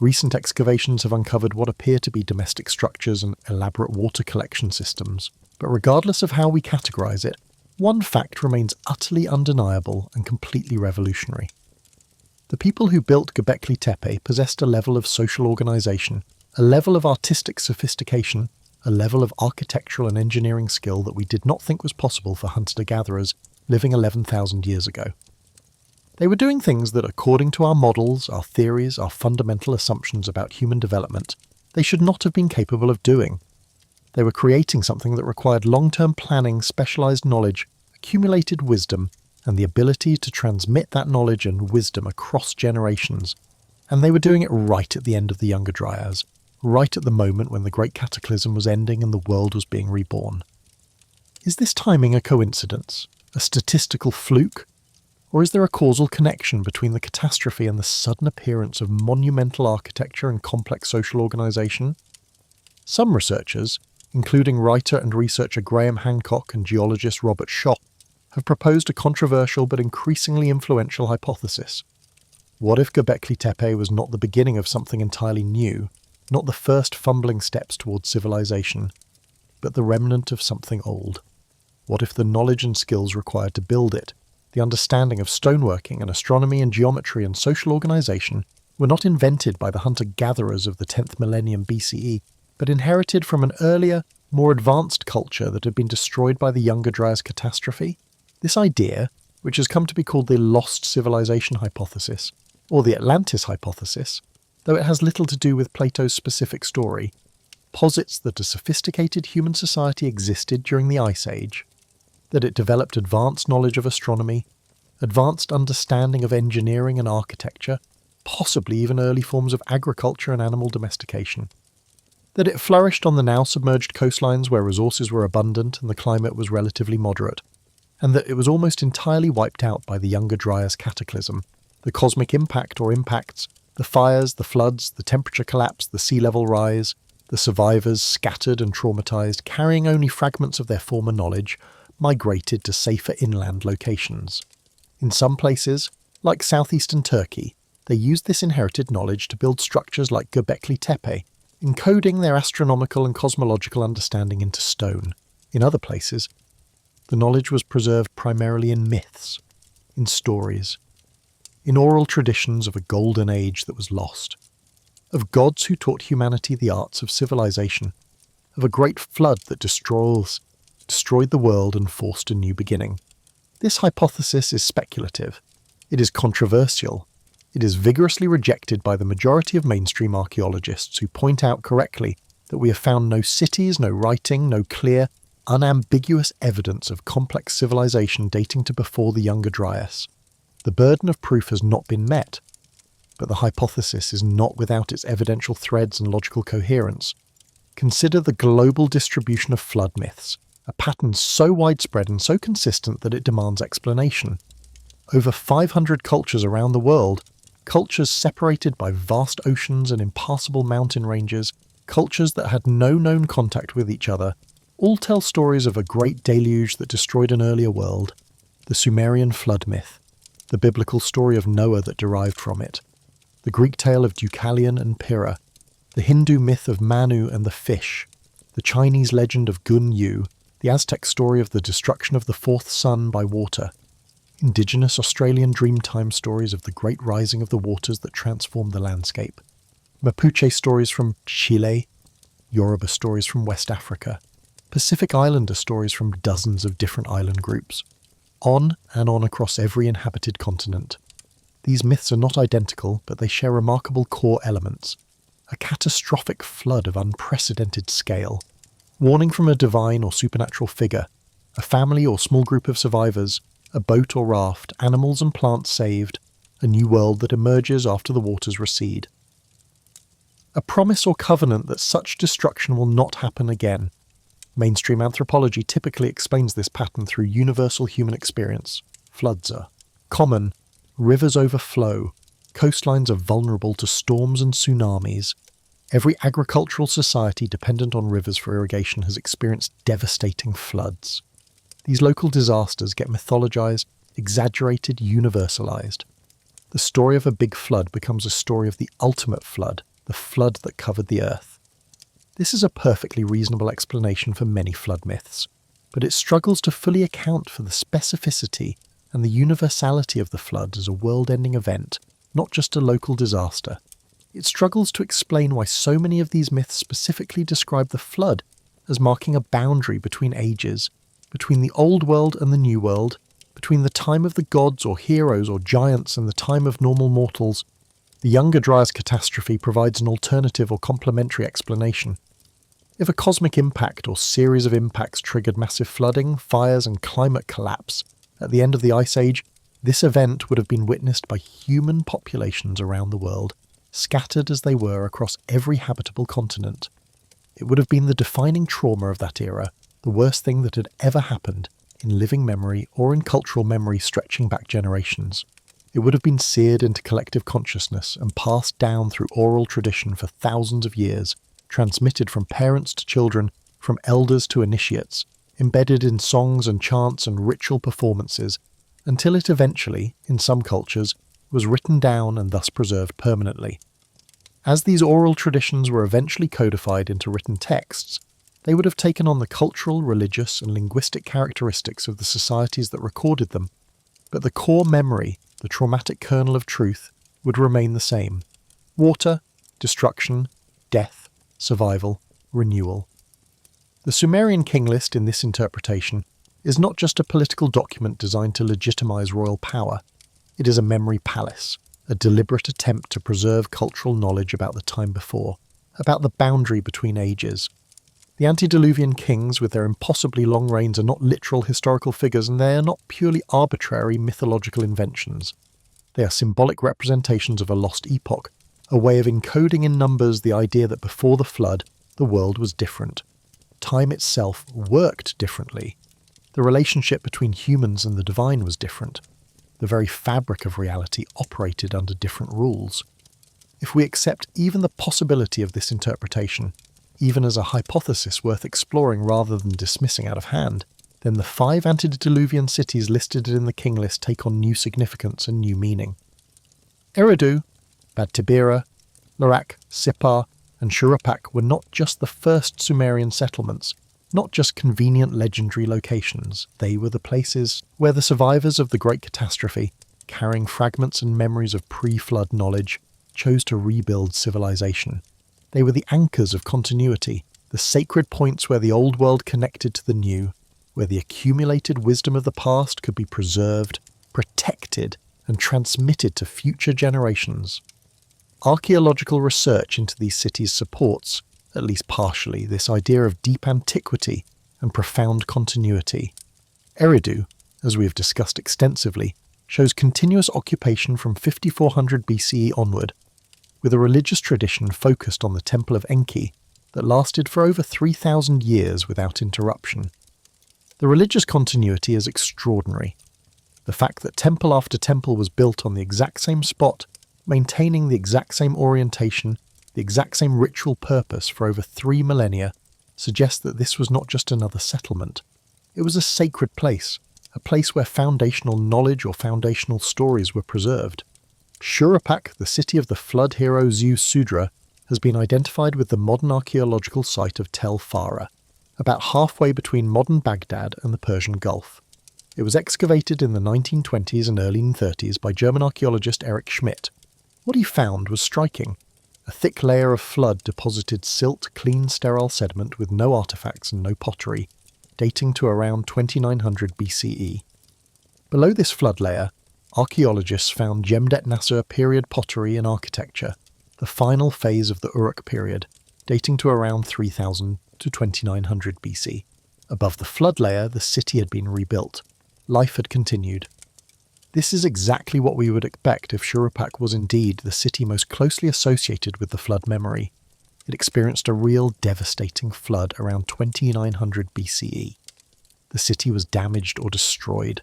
Recent excavations have uncovered what appear to be domestic structures and elaborate water collection systems. But regardless of how we categorise it, one fact remains utterly undeniable and completely revolutionary. The people who built Göbekli Tepe possessed a level of social organisation, a level of artistic sophistication, a level of architectural and engineering skill that we did not think was possible for hunter-gatherers living 11,000 years ago. They were doing things that, according to our models, our theories, our fundamental assumptions about human development, they should not have been capable of doing. They were creating something that required long-term planning, specialised knowledge, accumulated wisdom, and the ability to transmit that knowledge and wisdom across generations. And they were doing it right at the end of the Younger Dryas, right at the moment when the Great Cataclysm was ending and the world was being reborn. Is this timing a coincidence, a statistical fluke, or is there a causal connection between the catastrophe and the sudden appearance of monumental architecture and complex social organisation? Some researchers, including writer and researcher Graham Hancock and geologist Robert Schoch, have proposed a controversial but increasingly influential hypothesis. What if Göbekli Tepe was not the beginning of something entirely new, not the first fumbling steps towards civilization, but the remnant of something old? What if the knowledge and skills required to build it, the understanding of stoneworking and astronomy and geometry and social organisation, were not invented by the hunter-gatherers of the 10th millennium BCE, but inherited from an earlier, more advanced culture that had been destroyed by the Younger Dryas catastrophe? This idea, which has come to be called the lost civilization hypothesis, or the Atlantis hypothesis, though it has little to do with Plato's specific story, posits that a sophisticated human society existed during the Ice Age, that it developed advanced knowledge of astronomy, advanced understanding of engineering and architecture, possibly even early forms of agriculture and animal domestication, that it flourished on the now submerged coastlines where resources were abundant and the climate was relatively moderate, and that it was almost entirely wiped out by the Younger Dryas cataclysm, the cosmic impact or impacts, the fires, the floods, the temperature collapse, the sea level rise, the survivors, scattered and traumatized, carrying only fragments of their former knowledge, migrated to safer inland locations. In some places, like southeastern Turkey, they used this inherited knowledge to build structures like Göbekli Tepe, encoding their astronomical and cosmological understanding into stone. In other places, the knowledge was preserved primarily in myths, in stories, in oral traditions of a golden age that was lost, of gods who taught humanity the arts of civilization, of a great flood that destroyed the world and forced a new beginning. This hypothesis is speculative. It is controversial. It is vigorously rejected by the majority of mainstream archaeologists who point out correctly that we have found no cities, no writing, no clear, unambiguous evidence of complex civilization dating to before the Younger Dryas. The burden of proof has not been met, but the hypothesis is not without its evidential threads and logical coherence. Consider the global distribution of flood myths, a pattern so widespread and so consistent that it demands explanation. Over 500 cultures around the world, cultures separated by vast oceans and impassable mountain ranges, cultures that had no known contact with each other, all tell stories of a great deluge that destroyed an earlier world, the Sumerian flood myth, the biblical story of Noah that derived from it, the Greek tale of Deucalion and Pyrrha, the Hindu myth of Manu and the fish, the Chinese legend of Gun Yu, the Aztec story of the destruction of the fourth sun by water, indigenous Australian dreamtime stories of the great rising of the waters that transformed the landscape, Mapuche stories from Chile, Yoruba stories from West Africa, Pacific Islander stories from dozens of different island groups, on and on across every inhabited continent. These myths are not identical, but they share remarkable core elements. A catastrophic flood of unprecedented scale, warning from a divine or supernatural figure, a family or small group of survivors, a boat or raft, animals and plants saved, a new world that emerges after the waters recede. A promise or covenant that such destruction will not happen again. Mainstream anthropology typically explains this pattern through universal human experience. Floods are common, rivers overflow, coastlines are vulnerable to storms and tsunamis. Every agricultural society dependent on rivers for irrigation has experienced devastating floods. These local disasters get mythologized, exaggerated, universalized. The story of a big flood becomes a story of the ultimate flood, the flood that covered the earth. This is a perfectly reasonable explanation for many flood myths, but it struggles to fully account for the specificity and the universality of the flood as a world-ending event, not just a local disaster. It struggles to explain why so many of these myths specifically describe the flood as marking a boundary between ages, between the old world and the new world, between the time of the gods or heroes or giants and the time of normal mortals. The Younger Dryas catastrophe provides an alternative or complementary explanation. If a cosmic impact or series of impacts triggered massive flooding, fires and climate collapse, At the end of the Ice Age, this event would have been witnessed by human populations around the world, scattered as they were across every habitable continent. It would have been the defining trauma of that era, the worst thing that had ever happened, in living memory or in cultural memory stretching back generations. It would have been seared into collective consciousness and passed down through oral tradition for thousands of years, transmitted from parents to children, from elders to initiates, embedded in songs and chants and ritual performances, until it eventually, in some cultures, was written down and thus preserved permanently. As these oral traditions were eventually codified into written texts, they would have taken on the cultural, religious, and linguistic characteristics of the societies that recorded them, but the core memory, the traumatic kernel of truth, would remain the same. Water, destruction, death, survival, renewal. The Sumerian King List in this interpretation is not just a political document designed to legitimize royal power. It is a memory palace, a deliberate attempt to preserve cultural knowledge about the time before, about the boundary between ages. The antediluvian kings, with their impossibly long reigns, are not literal historical figures, and they are not purely arbitrary mythological inventions. They are symbolic representations of a lost epoch, a way of encoding in numbers the idea that before the flood, the world was different. Time itself worked differently. The relationship between humans and the divine was different. The very fabric of reality operated under different rules. If we accept even the possibility of this interpretation, even as a hypothesis worth exploring rather than dismissing out of hand, then the 5 antediluvian cities listed in the King List take on new significance and new meaning. Eridu, Bad Tibira, Larak, Sippar, and Shuruppak were not just the first Sumerian settlements, not just convenient legendary locations. They were the places where the survivors of the Great Catastrophe, carrying fragments and memories of pre-flood knowledge, chose to rebuild civilization. They were the anchors of continuity, the sacred points where the old world connected to the new, where the accumulated wisdom of the past could be preserved, protected, and transmitted to future generations. Archaeological research into these cities supports, at least partially, this idea of deep antiquity and profound continuity. Eridu, as we have discussed extensively, shows continuous occupation from 5400 BCE onward, with a religious tradition focused on the Temple of Enki that lasted for over 3,000 years without interruption. The religious continuity is extraordinary. The fact that temple after temple was built on the exact same spot, maintaining the exact same orientation, the exact same ritual purpose for over 3 millennia, suggests that this was not just another settlement. It was a sacred place, a place where foundational knowledge or foundational stories were preserved. Shuruppak, the city of the flood hero Ziusudra, has been identified with the modern archaeological site of Tel Farah, about halfway between modern Baghdad and the Persian Gulf. It was excavated in the 1920s and early 30s by German archaeologist Erich Schmidt. What he found was striking. A thick layer of flood deposited silt, clean, sterile sediment with no artifacts and no pottery, dating to around 2900 BCE. Below this flood layer, archaeologists found Jemdet Nasser period pottery and architecture, the final phase of the Uruk period, dating to around 3000 to 2900 BC. Above the flood layer, the city had been rebuilt. Life had continued. This is exactly what we would expect if Shuruppak was indeed the city most closely associated with the flood memory. It experienced a real devastating flood around 2900 BCE. The city was damaged or destroyed,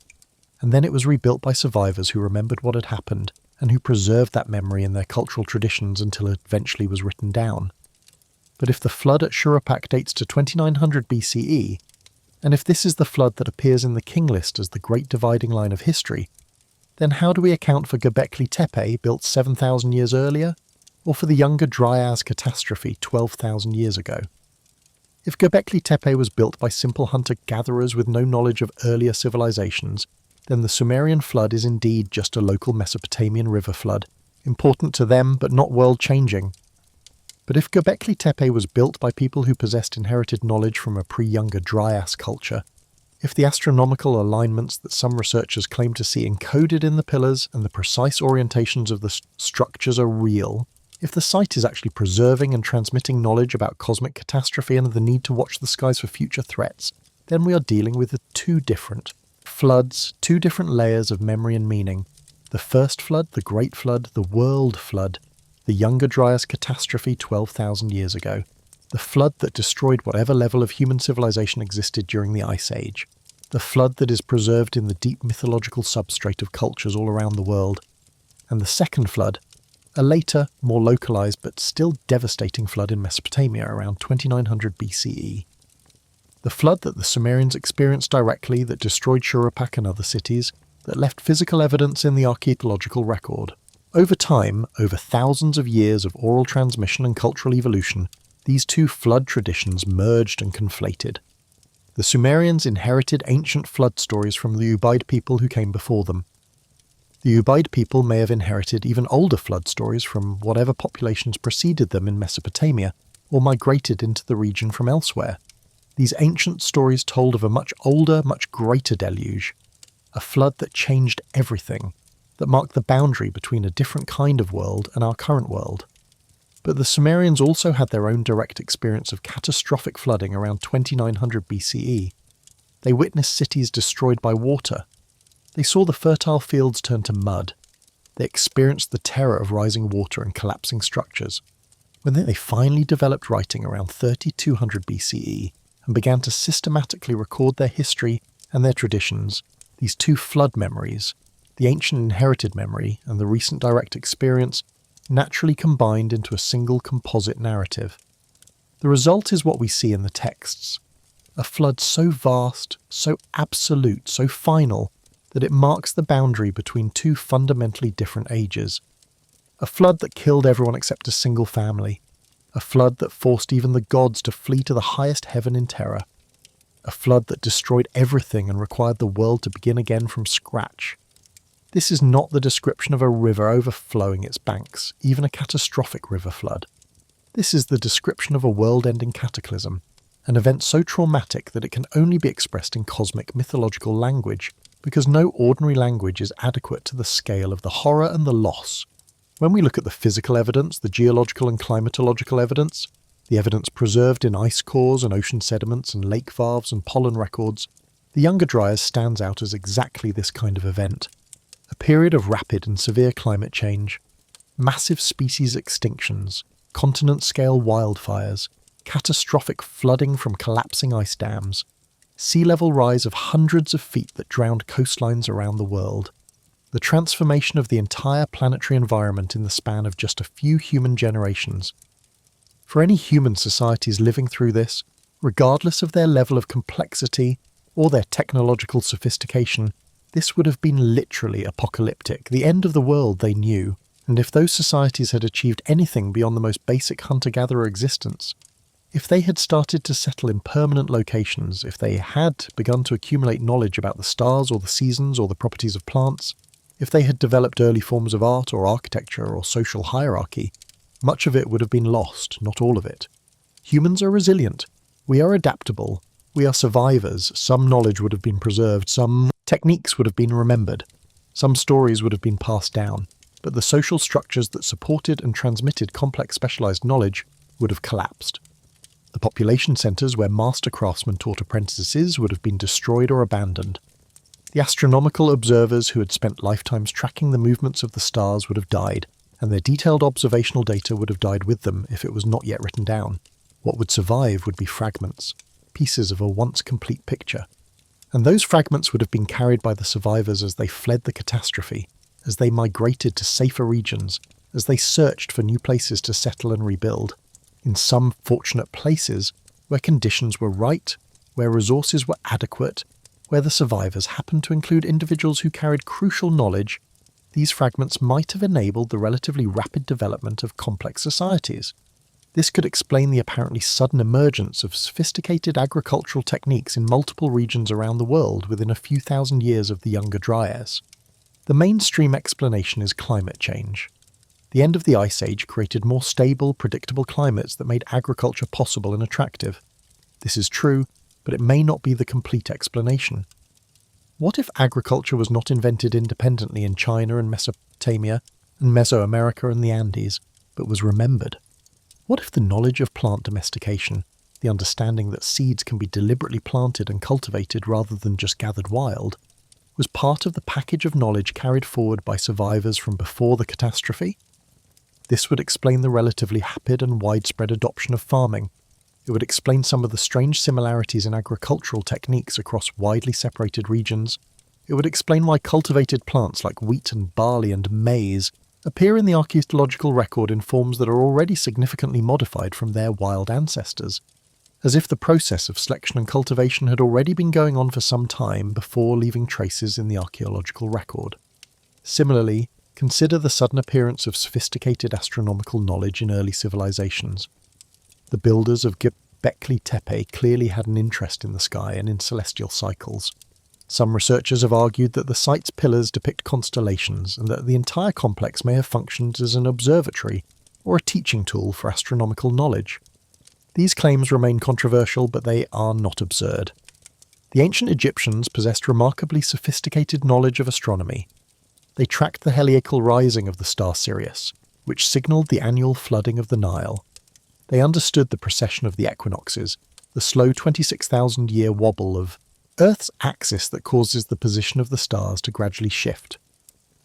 and then it was rebuilt by survivors who remembered what had happened and who preserved that memory in their cultural traditions until it eventually was written down. But if the flood at Shuruppak dates to 2900 BCE, and if this is the flood that appears in the King List as the great dividing line of history, then how do we account for Göbekli Tepe, built 7,000 years earlier, or for the Younger Dryas catastrophe 12,000 years ago? If Göbekli Tepe was built by simple hunter-gatherers with no knowledge of earlier civilizations, then the Sumerian flood is indeed just a local Mesopotamian river flood, important to them but not world-changing. But if Göbekli Tepe was built by people who possessed inherited knowledge from a pre-Younger Dryas culture, if the astronomical alignments that some researchers claim to see encoded in the pillars and the precise orientations of the structures are real, if the site is actually preserving and transmitting knowledge about cosmic catastrophe and the need to watch the skies for future threats, then we are dealing with 2 different, Floods, two different layers of memory and meaning. The first flood, the Great Flood, the World Flood, the Younger Dryas catastrophe 12,000 years ago. The flood that destroyed whatever level of human civilization existed during the Ice Age. The flood that is preserved in the deep mythological substrate of cultures all around the world. And the second flood, a later, more localized but still devastating flood in Mesopotamia around 2900 BCE. The flood that the Sumerians experienced directly, that destroyed Shuruppak and other cities, that left physical evidence in the archaeological record. Over time, over thousands of years of oral transmission and cultural evolution, these two flood traditions merged and conflated. The Sumerians inherited ancient flood stories from the Ubaid people who came before them. The Ubaid people may have inherited even older flood stories from whatever populations preceded them in Mesopotamia or migrated into the region from elsewhere. These ancient stories told of a much older, much greater deluge, a flood that changed everything, that marked the boundary between a different kind of world and our current world. But the Sumerians also had their own direct experience of catastrophic flooding around 2900 BCE. They witnessed cities destroyed by water. They saw the fertile fields turn to mud. They experienced the terror of rising water and collapsing structures. When they finally developed writing around 3200 BCE and began to systematically record their history and their traditions, these two flood memories, the ancient inherited memory and the recent direct experience, naturally combined into a single composite narrative. The result is what we see in the texts. A flood so vast, so absolute, so final, that it marks the boundary between two fundamentally different ages. A flood that killed everyone except a single family. A flood that forced even the gods to flee to the highest heaven in terror. A flood that destroyed everything and required the world to begin again from scratch. This is not the description of a river overflowing its banks, even a catastrophic river flood. This is the description of a world-ending cataclysm, an event so traumatic that it can only be expressed in cosmic mythological language, because no ordinary language is adequate to the scale of the horror and the loss. When we look at the physical evidence, the geological and climatological evidence, the evidence preserved in ice cores and ocean sediments and lake valves and pollen records, the Younger Dryas stands out as exactly this kind of event. A period of rapid and severe climate change, massive species extinctions, continent-scale wildfires, catastrophic flooding from collapsing ice dams, sea level rise of hundreds of feet that drowned coastlines around the world, the transformation of the entire planetary environment in the span of just a few human generations. For any human societies living through this, regardless of their level of complexity or their technological sophistication, this would have been literally apocalyptic, the end of the world they knew, and if those societies had achieved anything beyond the most basic hunter-gatherer existence, if they had started to settle in permanent locations, if they had begun to accumulate knowledge about the stars or the seasons or the properties of plants, if they had developed early forms of art or architecture or social hierarchy, much of it would have been lost, not all of it. Humans are resilient. We are adaptable. We are survivors. Some knowledge would have been preserved. Some techniques would have been remembered. Some stories would have been passed down. But the social structures that supported and transmitted complex specialized knowledge would have collapsed. The population centers where master craftsmen taught apprentices would have been destroyed or abandoned. The astronomical observers who had spent lifetimes tracking the movements of the stars would have died, and their detailed observational data would have died with them if it was not yet written down. What would survive would be fragments, pieces of a once complete picture. And those fragments would have been carried by the survivors as they fled the catastrophe, as they migrated to safer regions, as they searched for new places to settle and rebuild. In some fortunate places, where conditions were right, where resources were adequate, where the survivors happened to include individuals who carried crucial knowledge, these fragments might have enabled the relatively rapid development of complex societies. This could explain the apparently sudden emergence of sophisticated agricultural techniques in multiple regions around the world within a few thousand years of the Younger Dryas. The mainstream explanation is climate change. The end of the Ice Age created more stable, predictable climates that made agriculture possible and attractive. This is true, but it may not be the complete explanation. What if agriculture was not invented independently in China and Mesopotamia and Mesoamerica and the Andes, but was remembered? What if the knowledge of plant domestication, the understanding that seeds can be deliberately planted and cultivated rather than just gathered wild, was part of the package of knowledge carried forward by survivors from before the catastrophe? This would explain the relatively rapid and widespread adoption of farming. It would explain some of the strange similarities in agricultural techniques across widely separated regions. It would explain why cultivated plants like wheat and barley and maize appear in the archaeological record in forms that are already significantly modified from their wild ancestors, as if the process of selection and cultivation had already been going on for some time before leaving traces in the archaeological record. Similarly, consider the sudden appearance of sophisticated astronomical knowledge in early civilizations. The builders of Göbekli Tepe clearly had an interest in the sky and in celestial cycles. Some researchers have argued that the site's pillars depict constellations and that the entire complex may have functioned as an observatory or a teaching tool for astronomical knowledge. These claims remain controversial, but they are not absurd. The ancient Egyptians possessed remarkably sophisticated knowledge of astronomy. They tracked the heliacal rising of the star Sirius, which signalled the annual flooding of the Nile. They understood the precession of the equinoxes, the slow 26,000-year wobble of Earth's axis that causes the position of the stars to gradually shift.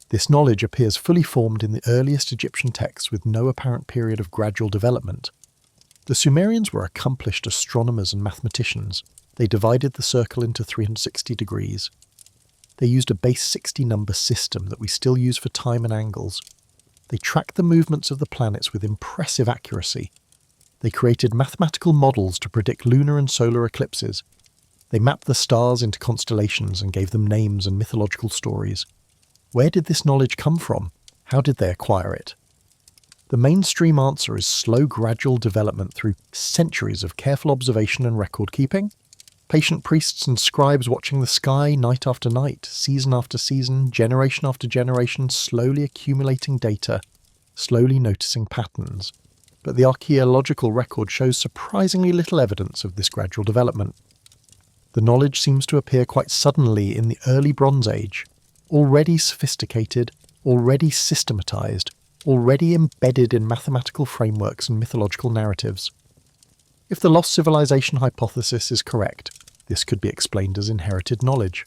This knowledge appears fully formed in the earliest Egyptian texts with no apparent period of gradual development. The Sumerians were accomplished astronomers and mathematicians. They divided the circle into 360 degrees. They used a base 60 number system that we still use for time and angles. They tracked the movements of the planets with impressive accuracy. They created mathematical models to predict lunar and solar eclipses. They mapped the stars into constellations and gave them names and mythological stories. Where did this knowledge come from? How did they acquire it? The mainstream answer is slow, gradual development through centuries of careful observation and record keeping. Patient priests and scribes watching the sky night after night, season after season, generation after generation, slowly accumulating data, slowly noticing patterns. But the archaeological record shows surprisingly little evidence of this gradual development. The knowledge seems to appear quite suddenly in the early Bronze Age, already sophisticated, already systematized, already embedded in mathematical frameworks and mythological narratives. If the lost civilization hypothesis is correct, this could be explained as inherited knowledge.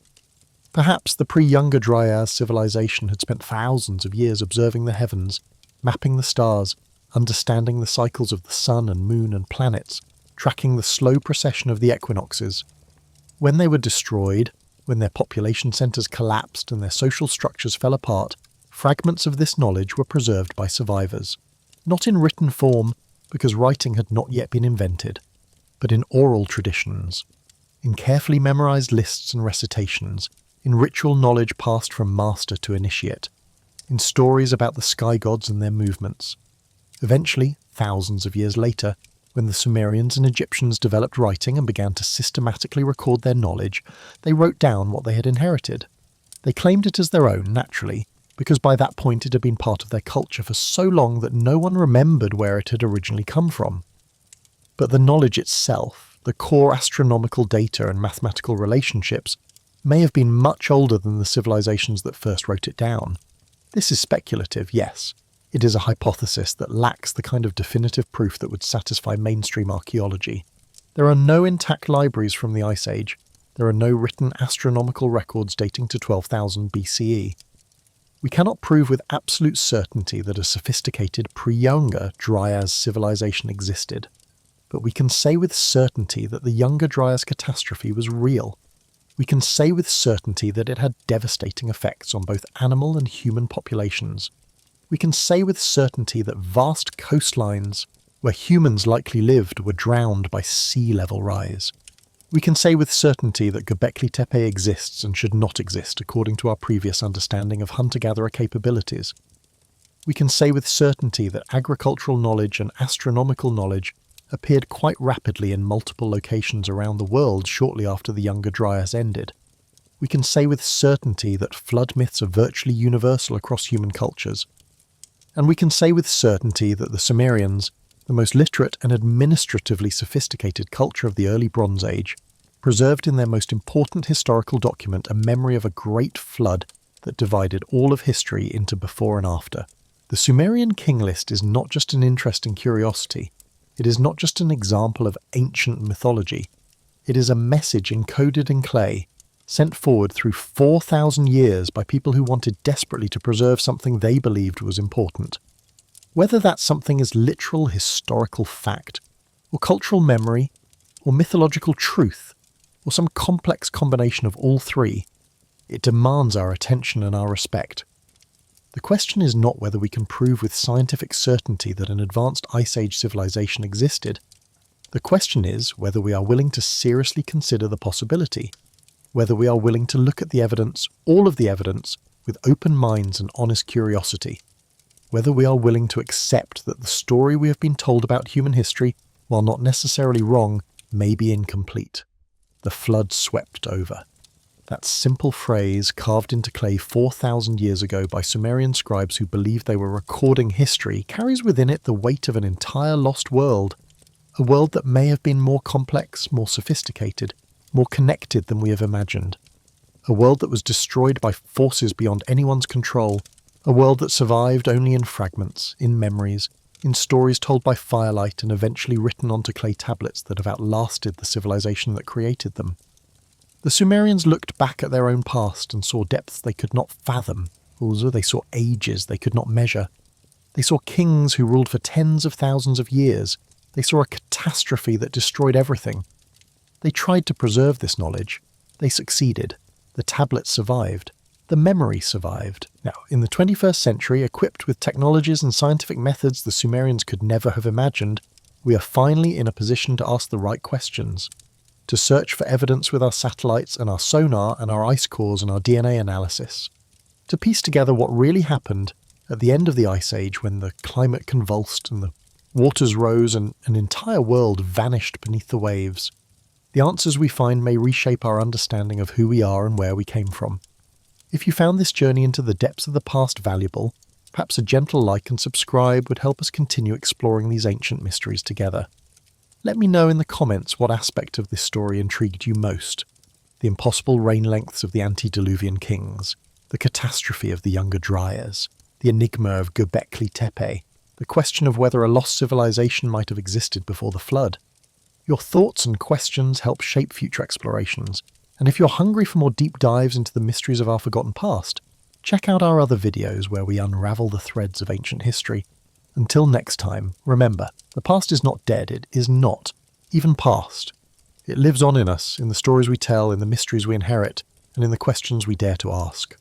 Perhaps the pre-Younger Dryas civilization had spent thousands of years observing the heavens, mapping the stars, understanding the cycles of the sun and moon and planets, tracking the slow precession of the equinoxes. When they were destroyed, when their population centres collapsed and their social structures fell apart, fragments of this knowledge were preserved by survivors. Not in written form, because writing had not yet been invented, but in oral traditions, in carefully memorised lists and recitations, in ritual knowledge passed from master to initiate, in stories about the sky gods and their movements. Eventually, thousands of years later, when the Sumerians and Egyptians developed writing and began to systematically record their knowledge, they wrote down what they had inherited. They claimed it as their own, naturally, because by that point it had been part of their culture for so long that no one remembered where it had originally come from. But the knowledge itself, the core astronomical data and mathematical relationships, may have been much older than the civilizations that first wrote it down. This is speculative, yes. It is a hypothesis that lacks the kind of definitive proof that would satisfy mainstream archaeology. There are no intact libraries from the Ice Age. There are no written astronomical records dating to 12,000 BCE. We cannot prove with absolute certainty that a sophisticated pre-Younger Dryas civilization existed, but we can say with certainty that the Younger Dryas catastrophe was real. We can say with certainty that it had devastating effects on both animal and human populations. We can say with certainty that vast coastlines, where humans likely lived, were drowned by sea level rise. We can say with certainty that Göbekli Tepe exists and should not exist according to our previous understanding of hunter-gatherer capabilities. We can say with certainty that agricultural knowledge and astronomical knowledge appeared quite rapidly in multiple locations around the world shortly after the Younger Dryas ended. We can say with certainty that flood myths are virtually universal across human cultures. And we can say with certainty that the Sumerians, the most literate and administratively sophisticated culture of the early Bronze Age, preserved in their most important historical document a memory of a great flood that divided all of history into before and after. The Sumerian King List is not just an interesting curiosity. It is not just an example of ancient mythology. It is a message encoded in clay, sent forward through 4,000 years by people who wanted desperately to preserve something they believed was important. Whether that something is literal historical fact, or cultural memory, or mythological truth, or some complex combination of all three, it demands our attention and our respect. The question is not whether we can prove with scientific certainty that an advanced Ice Age civilization existed. The question is whether we are willing to seriously consider the possibility, whether we are willing to look at the evidence, all of the evidence, with open minds and honest curiosity, whether we are willing to accept that the story we have been told about human history, while not necessarily wrong, may be incomplete. The flood swept over. That simple phrase, carved into clay 4,000 years ago by Sumerian scribes who believed they were recording history, carries within it the weight of an entire lost world. A world that may have been more complex, more sophisticated, more connected than we have imagined. A world that was destroyed by forces beyond anyone's control. A world that survived only in fragments, in memories, in stories told by firelight and eventually written onto clay tablets that have outlasted the civilization that created them. The Sumerians looked back at their own past and saw depths they could not fathom. Also, they saw ages they could not measure. They saw kings who ruled for tens of thousands of years. They saw a catastrophe that destroyed everything. They tried to preserve this knowledge. They succeeded. The tablets survived. The memory survived. Now, in the 21st century, equipped with technologies and scientific methods the Sumerians could never have imagined, we are finally in a position to ask the right questions, to search for evidence with our satellites and our sonar and our ice cores and our DNA analysis, to piece together what really happened at the end of the Ice Age when the climate convulsed and the waters rose and an entire world vanished beneath the waves. The answers we find may reshape our understanding of who we are and where we came from. If you found this journey into the depths of the past valuable, perhaps a gentle like and subscribe would help us continue exploring these ancient mysteries together. Let me know in the comments what aspect of this story intrigued you most. The impossible reign lengths of the antediluvian kings, the catastrophe of the Younger Dryas, the enigma of Göbekli Tepe, the question of whether a lost civilization might have existed before the flood. Your thoughts and questions help shape future explorations, and if you're hungry for more deep dives into the mysteries of our forgotten past, check out our other videos where we unravel the threads of ancient history. Until next time, remember, the past is not dead, it is not, even past. It lives on in us, in the stories we tell, in the mysteries we inherit, and in the questions we dare to ask.